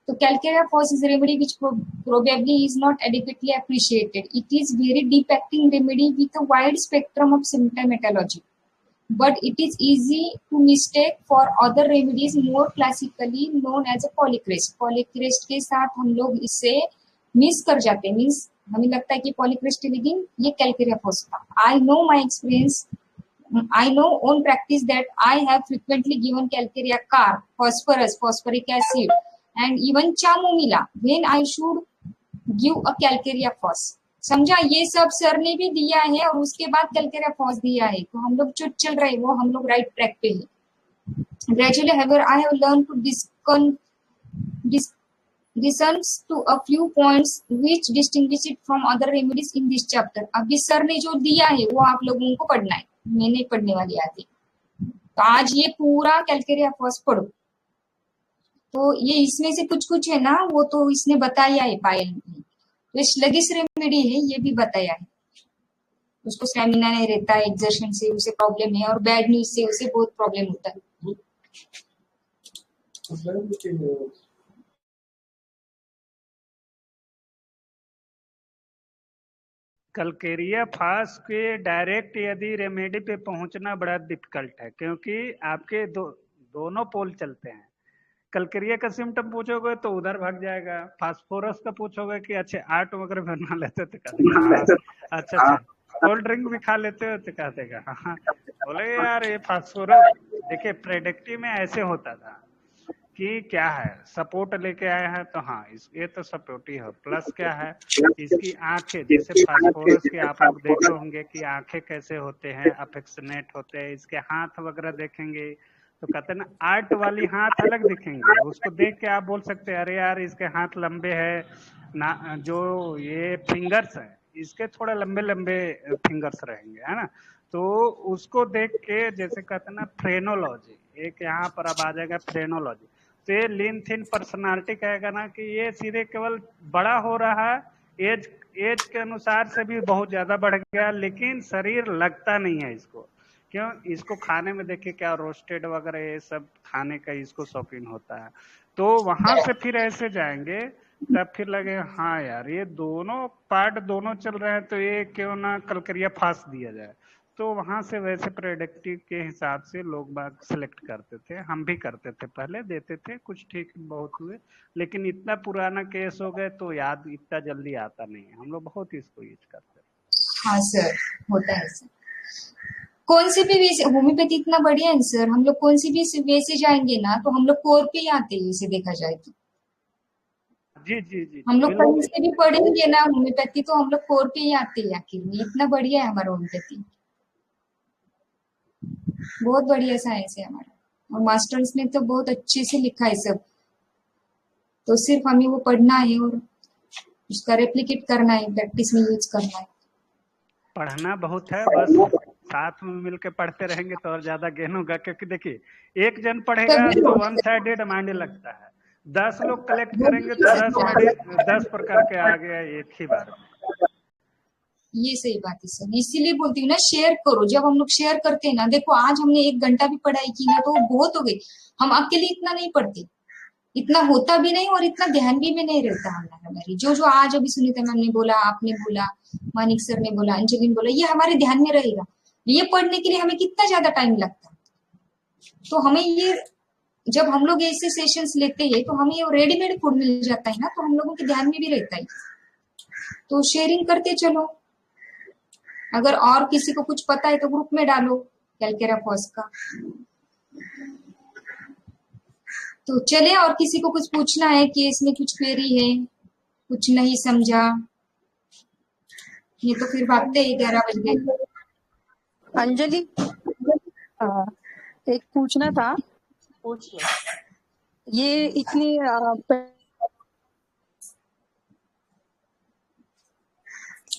तो calcarea phos is a remedy which probably is not adequately appreciated. It is very deep acting remedy with a wide spectrum of symptomatology, but it is easy to mistake for other remedies more classically known as a polycrest. polycrest के साथ हम लोग इसे मिस कर जाते हैं, मीन्स हमें लगता है कि polycrest है लेकिन ये कैलकेरिया फॉस का। I know my experience, I know on practice that I have frequently given calcarea carb, phosphorus, phosphoric acid, and even chamomilla when I should give a calcarea phos. समझा? ये सब सर ने भी दिया है और उसके बाद कैलकेरिया फॉस दिया है, तो हम लोग जो चल रहे हैं वो हम लोग राइट ट्रैक पे है। Gradually, however, I have learned to discern to a few points which distinguish it from other remedies in this chapter. अभी सर ने जो दिया है वो आप लोगों को पढ़ना है, मैं नहीं पढ़ने वाली आती। तो आज ये पूरा कैलकेरिया फॉस पढ़ो। तो ये इसमें से कुछ कुछ है ना, वो तो इसने बताया है पायल ने। तो स्लगिश रेमेडी है, ये भी बताया है। उसको स्टैमिना नहीं रहता है, एक्सर्शन से उसे प्रॉब्लम है, और बैड न्यूज से उसे बहुत प्रॉब्लम होता है। कैलकेरिया फॉस के डायरेक्ट यदि रेमेडी पे पहुंचना बड़ा डिफिकल्ट है, क्योंकि आपके दोनों पोल चलते हैं। कैलकेरिया का सिम्टम पूछोगे तो उधर भाग जाएगा, फास्फोरस का पूछोगे कि अच्छा आर्ट वगैरह बना लेते तो कह देगा अच्छा कोल्ड ड्रिंक भी खा लेते हो तो कह देगा हाँ। बोले यार ये फास्फोरस, देखिए प्रेडिक्टिव में ऐसे होता था कि क्या है, सपोर्ट लेके आए हैं तो हाँ ये तो सपोर्ट ही है, प्लस क्या है इसकी आंखें, जैसे फास्फोरस के आप लोग देखे होंगे कि आंखें कैसे होते हैं, अफेक्शनेट होते हैं, इसके हाथ वगैरह देखेंगे तो कहते हैं ना आर्ट वाली हाथ अलग दिखेंगे, उसको देख के आप बोल सकते हैं अरे यार इसके हाथ लंबे है ना, जो ये फिंगर्स है इसके थोड़े लंबे लंबे फिंगर्स रहेंगे, है ना। तो उसको देख के जैसे कहते हैं ना फ्रेनोलॉजी, एक यहाँ पर अब आ जाएगा फ्रेनोलॉजी। तो ये लीन थिन पर्सनालिटी कहेगा ना कि ये सीधे केवल बड़ा हो रहा है, एज के अनुसार से भी बहुत ज्यादा बढ़ गया, लेकिन शरीर लगता नहीं है इसको। क्यों? इसको खाने में देखिए क्या रोस्टेड वगैरह ये सब खाने का इसको शौकीन होता है। तो वहां से फिर ऐसे जाएंगे तब फिर लगे हाँ यार ये दोनों पार्ट दोनों चल रहे हैं तो ये क्यों ना कैलकेरिया फॉस दिया जाए। तो वहां से वैसे प्रेडिक्टिव के हिसाब से लोग बाग सिलेक्ट करते थे, हम भी करते थे, पहले देते थे, कुछ ठीक बहुत हुए, लेकिन इतना पुराना केस हो गए तो याद इतना जल्दी आता नहीं है, हम लोग बहुत इसको यूज करते हैं। हाँ सर, होता है सर। कौन सी भी वे से, होम्योपैथी इतना बढ़िया है सर, हम लोग कौन सी भी वे से जाएंगे ना तो हम लोग कोर पे ही आते हैं, इसे देखा जाए तो। जी जी जी हम लोग कहीं से भी पढ़ेंगे ना होम्योपैथी तो हम लोग कोर पे ही आते हैं आखिर में, इतना बढ़िया है हमारा होम्योपैथी, बहुत बढ़िया साइंस है हमारा, और मास्टर्स ने तो बहुत अच्छे से लिखा है सब। तो सिर्फ हमें वो पढ़ना है और उसका रेप्लिकेट करना है, प्रैक्टिस में यूज करना है। पढ़ना बहुत है, बस साथ में मिलकर पढ़ते रहेंगे तो और ज्यादा गेन होगा, क्योंकि देखिए एक जन पढ़ेगा तो वन साइडेड माइंड लगता है, 10 लोग कलेक्ट करेंगे तो 10 प्रकार के आ गया एक ही बार। ये सही बात है सर, इसीलिए बोलती हूँ ना शेयर करो। जब हम लोग शेयर करते हैं ना, देखो आज हमने 1 घंटा भी पढ़ाई की ना तो बहुत हो गई। हम अकेले इतना नहीं पढ़ते, इतना होता भी नहीं और इतना ध्यान भी में नहीं रहता हमारी। जो जो आज अभी सुनीता मैम ने बोला, आपने बोला, मानिक सर ने बोला, अंजलि ने बोला, ये हमारे ध्यान में रहेगा। ये पढ़ने के लिए हमें कितना ज्यादा टाइम लगता है, तो हमें ये जब हम लोग ऐसे सेशंस लेते हैं तो हमें रेडीमेड फूड मिल जाता है ना, तो हम लोगों के ध्यान में भी रहता है। तो शेयरिंग करते चलो, अगर और किसी को कुछ पता है तो ग्रुप में डालो कैलकेरिया फॉस का। तो चले, और किसी को कुछ पूछना है कि इसमें कुछ क्वेरी है, कुछ नहीं समझा, ये तो फिर भागते 11 बज गए। अंजलि एक पूछना था, ये इतनी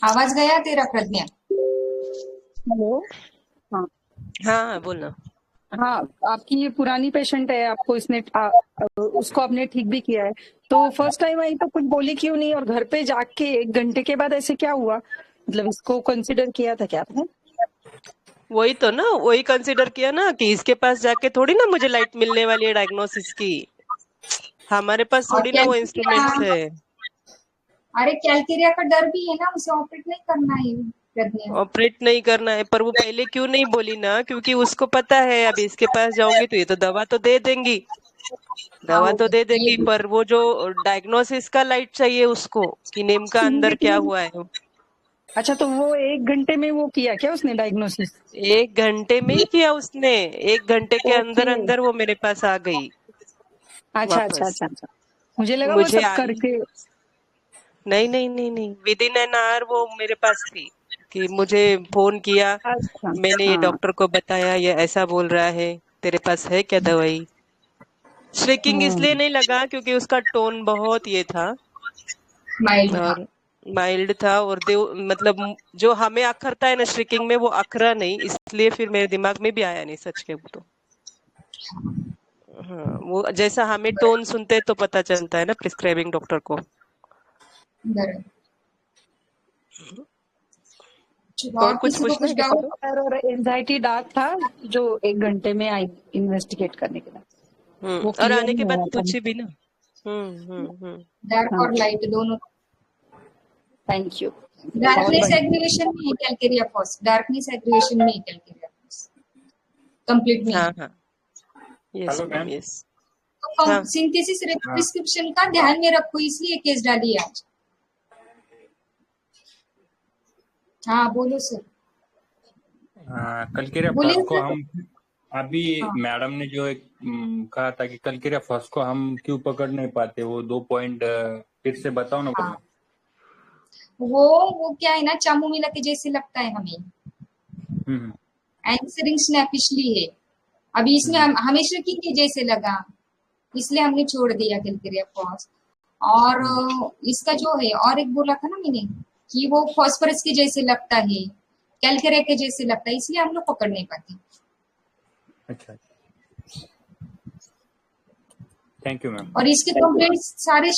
आवाज गया तेरा प्रज्ञा? हेलो हाँ हाँ बोलना। हाँ, आपकी ये पुरानी पेशेंट है, आपको इसने उसको आपने ठीक भी किया है, तो फर्स्ट टाइम आई तो कुछ बोली क्यों नहीं, और घर पे जाके 1 घंटे के बाद ऐसे क्या हुआ? मतलब इसको कंसिडर किया था क्या आपने? वही तो ना, वही कंसिडर किया ना कि इसके पास जाके थोड़ी ना मुझे लाइट मिलने वाली है डायग्नोसिस की। हमारे पास और थोड़ी ना वो इंस्ट्रूमेंट्स है। अरे कैलकेरिया का डर भी है ना, उसे ऑपरेट नहीं करना है प्रज्ञा। ऑपरेट नहीं करना है, पर वो पहले क्यों नहीं बोली ना, क्योंकि उसको पता है अभी इसके पास जाऊंगी तो ये तो दवा तो दे देंगी, हाँ दवा तो दे ये देंगी, भी पर वो जो डायग्नोसिस का लाइट चाहिए उसको कि नेम का अंदर क्या हुआ है। अच्छा, तो वो 1 घंटे में वो किया क्या उसने डायग्नोसिस? 1 घंटे में ही किया उसने, 1 घंटे के अंदर ओके। अंदर वो मेरे पास आ गई अच्छा अच्छा वापस। अच्छा अच्छा, मुझे लगा वो मुझे सब आई करके। नहीं नहीं नहीं नहीं, विद इन एन आवर वो मेरे पास थी कि मुझे फोन किया, अच्छा मैंने ये हाँ। डॉक्टर को बताया ये ऐसा बोल रहा है, तेरे पास है क्या दवाई। श्रिकिंग इसलिए हम्म। नहीं लगा क्योंकि उसका टोन बहुत ये था माइल्ड था। और माइल्ड था, और मतलब जो हमें अखरता है ना श्रिकिंग में, वो अखरा नहीं, इसलिए फिर मेरे दिमाग में भी आया नहीं सच के वो तो। हाँ, वो जैसा हमें टोन सुनते हैं तो पता चलता है ना प्रिस्क्राइबिंग डॉक्टर को। बराबर। चलो, और और कुछ किसी को पूछना कुछ है क्या डाउट? तुम्हें? और एंजाइटी डार्क था जो 1 घंटे में आई इन्वेस्टिगेट करने के बाद, वो और क्लियर आने नहीं के बाद हुआ था। पूछी भी ना। डार्क हाँ, और लाइट दोनों। Thank you. बहुत डार्कनेस बढ़िया। एग्रीवेशन में है कैलकेरिया फॉस, डार्कनेस एग्रीवेशन में है कैलकेरिया फॉस, कंप्लीट में हाँ है। हाँ, yes hello ma'am ma'am. Yes. तो हाँ सिंथेसिस हाँ प्रिस्क्रिप्शन का ध्यान में रखो, इसलिए केस डाली है आज। हाँ बोलो सर। कलकेरिया बोलिए फर्स्ट को सर। हम अभी हाँ मैडम ने जो एक कहा था कि कलकेरिया फर्स्ट को हम क्यों पकड़ नहीं पाते, वो 2 पॉइंट फिर से बताओ ना हाँ, मैम। वो क्या है ना, चामूमिला के जैसे लगता है हमें, हम्म एंसरिंग स्नैपिशली है। अभी इसमें हम्म हमेशा की जैसे लगा, इसलिए हमने छोड़ दिया कैलकेरिया फॉस। और हम्म, इसका जो है, और एक बोला था ना मैंने कि वो फॉस्फोरस के जैसे लगता है, कैलकेरिया के जैसे लगता है, इसलिए हम लोग पकड़ नहीं पाते। अच्छा, थैंक यू मैम। और इसके कंप्लेंट्स सारे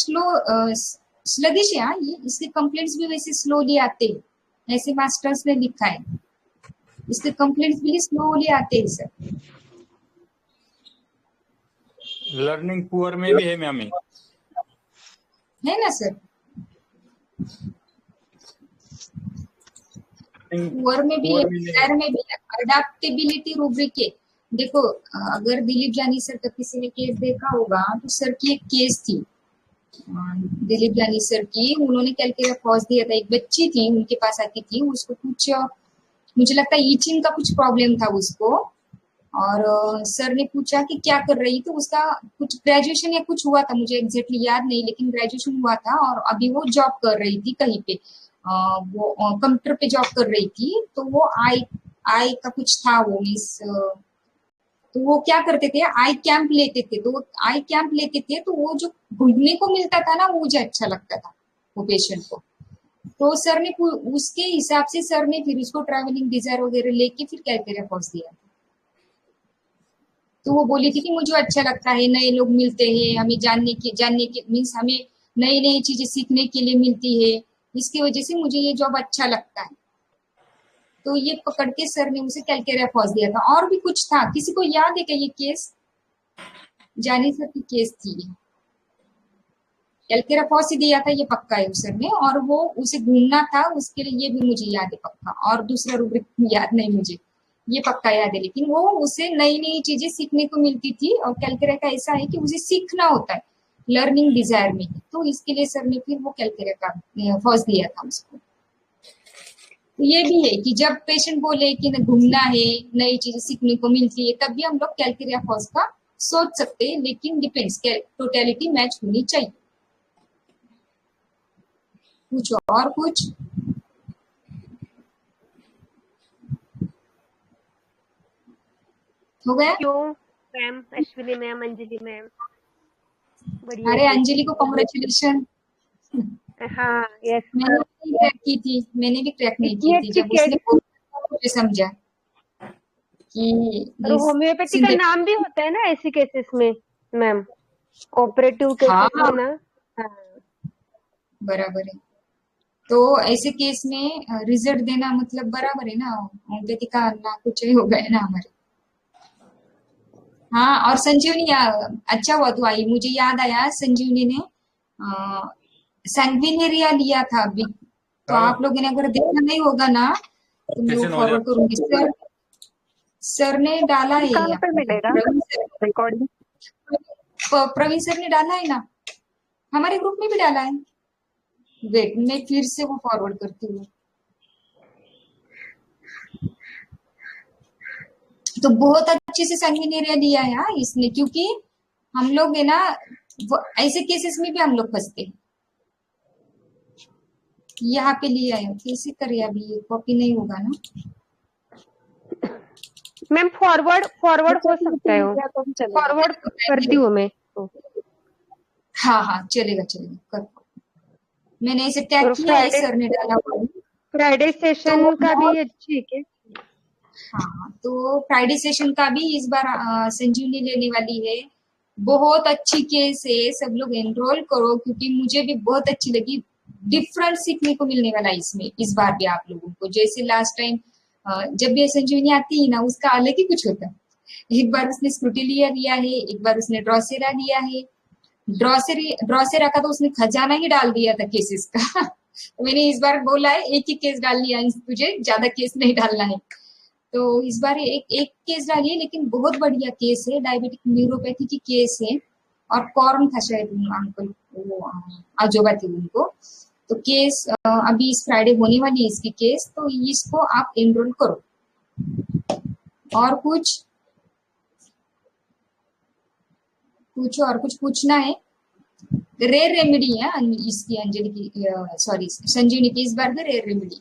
स्लगिश है। हाँ, ये इसके कंप्लेंट्स भी वैसे स्लोली आते हैं, ऐसे मास्टर्स ने लिखा है, इसके कंप्लेंट्स भी स्लोली आते हैं सर। लर्निंग पुअर में भी है मैम ये। है ना सर? पुअर में भी है, पुअर में नहीं है। डिजायर में भी है, अडेप्टेबिलिटी रूब्रिक है। देखो, अगर दिलीप जानी सर का किसी ने केस देखा होगा तो सर की एक केस थी, दिलीप जानी सर की, उन्होंने कैलकेरिया फॉस दिया था। एक बच्ची थी उनके पास आती थी, उसको कुछ, मुझे लगता है ईचिंग का कुछ प्रॉब्लम था उसको। और सर ने पूछा कि क्या कर रही, तो उसका कुछ ग्रेजुएशन या कुछ हुआ था, मुझे एग्जैक्टली याद नहीं, लेकिन ग्रेजुएशन हुआ था और अभी वो जॉब कर रही थी कहीं पे, वो कंप्यूटर पे जॉब कर रही थी। तो वो आई आई का कुछ था वो मिस, तो वो क्या करते थे, आई कैंप लेते थे। तो वो आई कैंप लेते थे तो वो जो घूमने को मिलता था ना, वो मुझे अच्छा लगता था वो पेशेंट को। तो सर ने उसके हिसाब से सर ने फिर उसको ट्रैवलिंग डिजायर वगैरह लेके फिर कैलकेरिया फॉस दिया। तो वो बोली थी कि मुझे अच्छा लगता है, नए लोग मिलते हैं, हमें जानने के मीन्स हमें नई नई चीजें सीखने के लिए मिलती है, इसकी वजह से मुझे ये जॉब अच्छा लगता है। तो ये पकड़ के सर ने उसे कैलकेरिया फॉस दिया था। और भी कुछ था, किसी को याद है क्या ये केस? जानी सर की केस थी, कैलकेरिया फॉस ही दिया था, ये पक्का है सर ने। और वो उसे घूमना था, उसके लिए ये भी मुझे याद है पक्का, और दूसरा रूब्रिक याद नहीं मुझे, ये पक्का याद है। लेकिन वो उसे नई नई चीजें सीखने को मिलती थी, और कैलकेरिया का ऐसा है कि उसे सीखना होता है, लर्निंग डिजायर में, तो इसके लिए सर ने फिर वो कैलकेरिया का फॉस दिया था उसको। तो ये भी है कि जब पेशेंट बोले कि घूमना है, नई चीजें सीखने को मिलती है, तब भी हम लोग कैलकेरिया फॉस का सोच सकते हैं, लेकिन डिपेंड्स, टोटलिटी मैच होनी चाहिए। कुछ और कुछ? हो गया? क्यों ma'am, Ashwini ma'am, Anjali ma'am, बढ़िया अरे जी। अंजलि को कॉन्ग्रेचुलेशन। हाँ यस, मैंने भी क्रैक की थी, मैंने भी क्रैक नहीं की इतनी थी, अच्छी जब उसने कैसे, मुझे समझा। कि और ये होम्योपैथी का सिंथेटिक। नाम भी होता है ना ऐसे केसेस में मैम, ऑपरेटिव हाँ केसेस में ना। हाँ। बराबर है। तो ऐसे केस में रिजल्ट देना मतलब बराबर है ना, होम्योपैथी का ना कुछ ही हो गया ना हमारे। हाँ, और संजीवनी अच्छा हुआ तू आई, मुझे याद आया संजीवनी ने सैंग्विनेरिया लिया था अभी, तो आप लोगों ने अगर देखा नहीं होगा ना तो मैं वो सेशन हो फॉरवर्ड करूंगी। सर ने डाला है कहाँ पे अपने मिलेगा रिकॉर्डिंग? प्रवीण सर ने डाला है ना, हमारे ग्रुप में भी डाला है। वेट, मैं फिर से वो फॉरवर्ड करती हूँ। तो बहुत अच्छे से सैंग्विनेरिया दिया है यार इसने, क्योंकि हम लोग है ना ऐसे केसेस में भी हम लोग फंसते हैं। यहाँ पे लिया है, कैसे करे अभी, ये कॉपी नहीं होगा ना मैम? फॉरवर्ड हो सकता है वो, फॉरवर्ड करती हूँ मैं तो। हाँ हाँ, चलेगा चलेगा, कर। मैंने इसे टैग और किया है, सर ने डाला हुआ है। फ्राइडे सेशन का भी अच्छी है क्या? हाँ, तो फ्राइडे सेशन का भी इस बार संजीवनी लेने वाली है। बहुत अच्छी केस है, सब लोग एनरोल करो, क्योंकि मुझे भी बहुत अच्छी लगी। डिफरेंट सीखने को मिलने वाला है इसमें इस बार भी आप लोगों को। जैसे लास्ट टाइम जब भी संजीवनी आती है ना, उसका अलग ही कुछ होता है। एक बार उसने स्क्रूटिलिया लिया है, एक बार उसने ड्रॉसेरा लिया है। ड्रॉसेरा का तो उसने खजाना ही डाल दिया था केसेस का। तो मैंने इस बार बोला है एक ही केस डाल लिया, तुझे ज्यादा केस नहीं डालना है। तो इस बार एक केस डालिए, लेकिन बहुत बढ़िया केस है, डायबिटिक न्यूरोपैथी की केस है। और कॉर्न था शायद अंकल, वो आजोबा थे उनको। तो केस अभी इस फ्राइडे होने वाली है इसकी केस, तो इसको आप एनरोल करो। और कुछ और कुछ पूछना है? रेयर रेमेडी है इसकी, अंजलि की, सॉरी संजीवनी की इस बार भी रेयर रेमेडी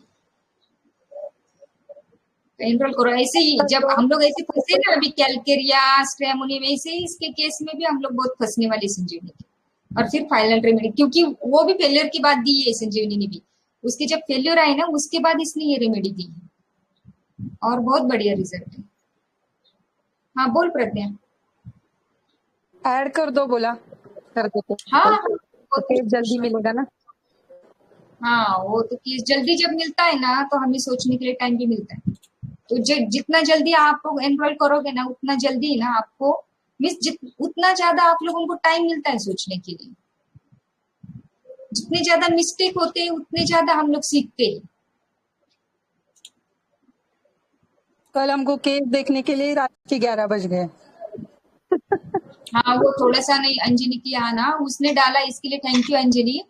एनरोल करो। ऐसे ही जब हम लोग ऐसे फंसे ना अभी कैलकेरिया स्ट्रेमोनी में, ऐसे ही इसके केस में भी हम लोग बहुत फंसने वाले संजीवनी के। और फिर फाइनल रेमेडी, क्योंकि वो भी फेलियर की बात दी है संजीवनी ने भी। उसके जब फेलियर आए ना, उसके बाद इसने ये रेमेडी दी है और बहुत बढ़िया रिजल्ट है। हाँ बोल प्रज्ञा। ऐड कर दो बोला, कर देते। हाँ तो केस जल्दी मिलेगा ना। हाँ, वो तो केस जल्दी जब मिलता है ना, तो हमें सोचने के लिए टाइम भी मिलता है। तो जितना जल्दी आप लोग एनरोल करोगे ना, उतना जल्दी ना आपको उतना ज्यादा आप लोगों को टाइम मिलता है सोचने के लिए। जितने ज्यादा मिस्टेक होते हैं उतने ज्यादा हम लोग सीखते हैं। कल हमको केस देखने के लिए रात के 11 बज गए। हाँ, वो थोड़ा सा नहीं, अंजलि की ना उसने डाला, इसके लिए थैंक यू अंजलि।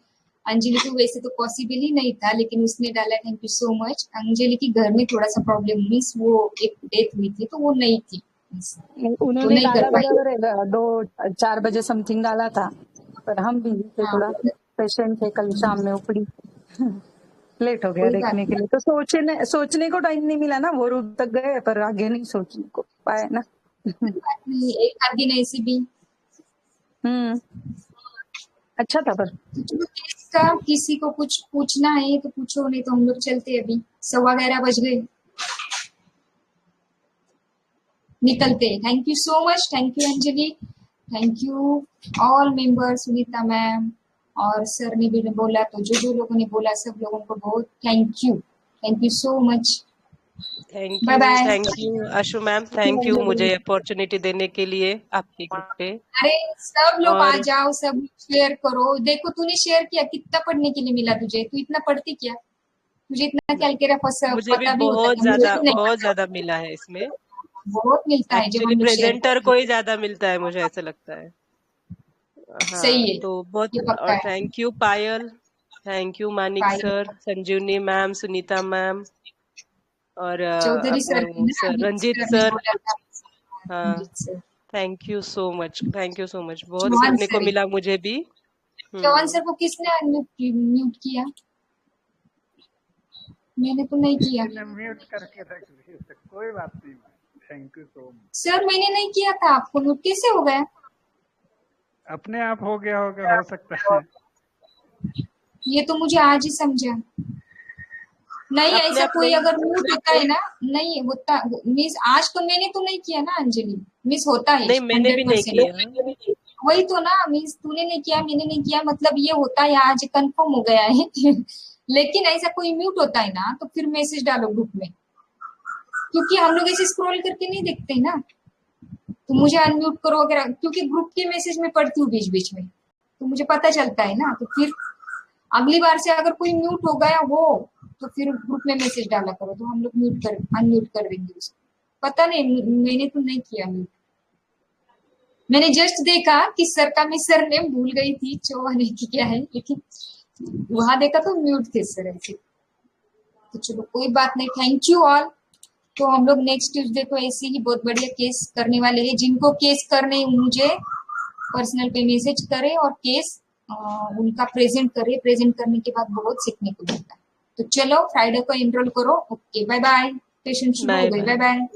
अंजलि को वैसे तो पॉसिबल ही नहीं था, लेकिन उसने डाला, thank you so much. Anjali की घर में थोड़ा सा प्रॉब्लम हुई, वो एक डेथ हुई थी, तो वो नहीं थी, तो उन्होंने नहीं कर डाला पाई। बराबर है, 2-4 बजे समथिंग डाला था, पर हम बिजी थे हाँ, थोड़ा, पेशेंट थे कल शाम में उपड़ी। लेट हो गया कोई बात देखने के लिए, तो सोचने को टाइम नहीं मिला ना। वो रूम तक गए पर आगे नहीं सोचने को पाया ना। नहीं, एक आध दिन ऐसी भी। अच्छा था। पर का किसी को कुछ पूछना है तो पूछो, नहीं तो हम लोग चलते अभी, 11:15 बज गए, निकलते। Thank you so much, thank you Anjali, thank you all member, Sunita ma'am और सर ने भी बोला, तो जो लोगों ने बोला सब लोगों को बहुत thank you so much. Bye bye. Thank you Ashu ma'am, thank you मुझे अपॉर्चुनिटी देने के लिए आपके ग्रुप पे। अरे सब लोग आ और जाओ, सब शेयर करो। देखो तूने शेयर किया, कितना पढ़ने के लिए मिला तुझे? तू इतना पढ़ती क्या? तुझे इतना कैलकुलेटर मुझे भी पता भी होता है? मुझे तो नहीं बहुत पता। ज्यादा मिला है इसमें। बहुत मिलता है जब एक्चुअली हम लोग शेयर प्रेजेंटर करते को हैं। ही ज्यादा मिलता है, मुझे ऐसा लगता है। सही हाँ, है, तो बहुत। ये पक्का और है। Thank you Payal, thank you Manik sir, Sanjivani ma'am, Sunita ma'am, और चौधरी सर अपने भी वो ना, सर रंजीत ने सर। बोला था। हाँ, Ranjit sir, thank you so much, thank you so much, बहुत चौहान सीखने को सर, मिला मुझे भी। चौहान सर को किसने म्यूट किया? मैंने तो नहीं किया। म्यूट करके रख दिए, कोई बात नहीं। Thank you so much sir, मैंने नहीं किया था, आपको म्यूट कैसे हो गया? अपने आप हो गया होगा, हो सकता है। ये तो मुझे आज ही समझा। नहीं अपने ऐसा आप कोई नहीं अगर म्यूट होता है ना, नहीं होता मिस, आज तो मैंने तो नहीं किया ना अंजलि, मिस होता है नहीं, मैंने भी नहीं 100%। किया। वही तो ना मिस, तूने नहीं किया मैंने नहीं किया, मतलब ये होता है आज कंफर्म हो गया है लेकिन ऐसा कोई म्यूट होता है ना तो फिर मैसेज डालो ग्रुप में, क्योंकि हम लोग ऐसे स्क्रॉल करके नहीं देखते ना, तो मुझे अनम्यूट करो वगैरह, क्योंकि ग्रुप के मैसेज में पढ़ती हूँ बीच बीच में, तो मुझे पता चलता है ना, तो फिर अगली बार से अगर कोई म्यूट हो गया हो तो फिर ग्रुप में मैसेज डाला करो, तो हम लोग अनम्यूट कर देंगे उसको। पता नहीं, मैंने तो नहीं किया म्यूट, मैंने जस्ट देखा कि सर का मैं सर नेम भूल गई थी, चौहान की क्या है, लेकिन वहां देखा तो म्यूट थे सर ऐसे। तो चलो कोई बात नहीं, थैंक यू ऑल। तो हम लोग नेक्स्ट ट्यूसडे को ऐसे ही बहुत बढ़िया केस करने वाले हैं। जिनको केस करने मुझे पर्सनल पे मैसेज करे और केस उनका प्रेजेंट करे, प्रेजेंट करने के बाद बहुत सीखने को मिलता है। तो चलो फ्राइडे को एनरोल करो। ओके बाय बाय, पेशेंट शुरू हो गई, बाय बाय।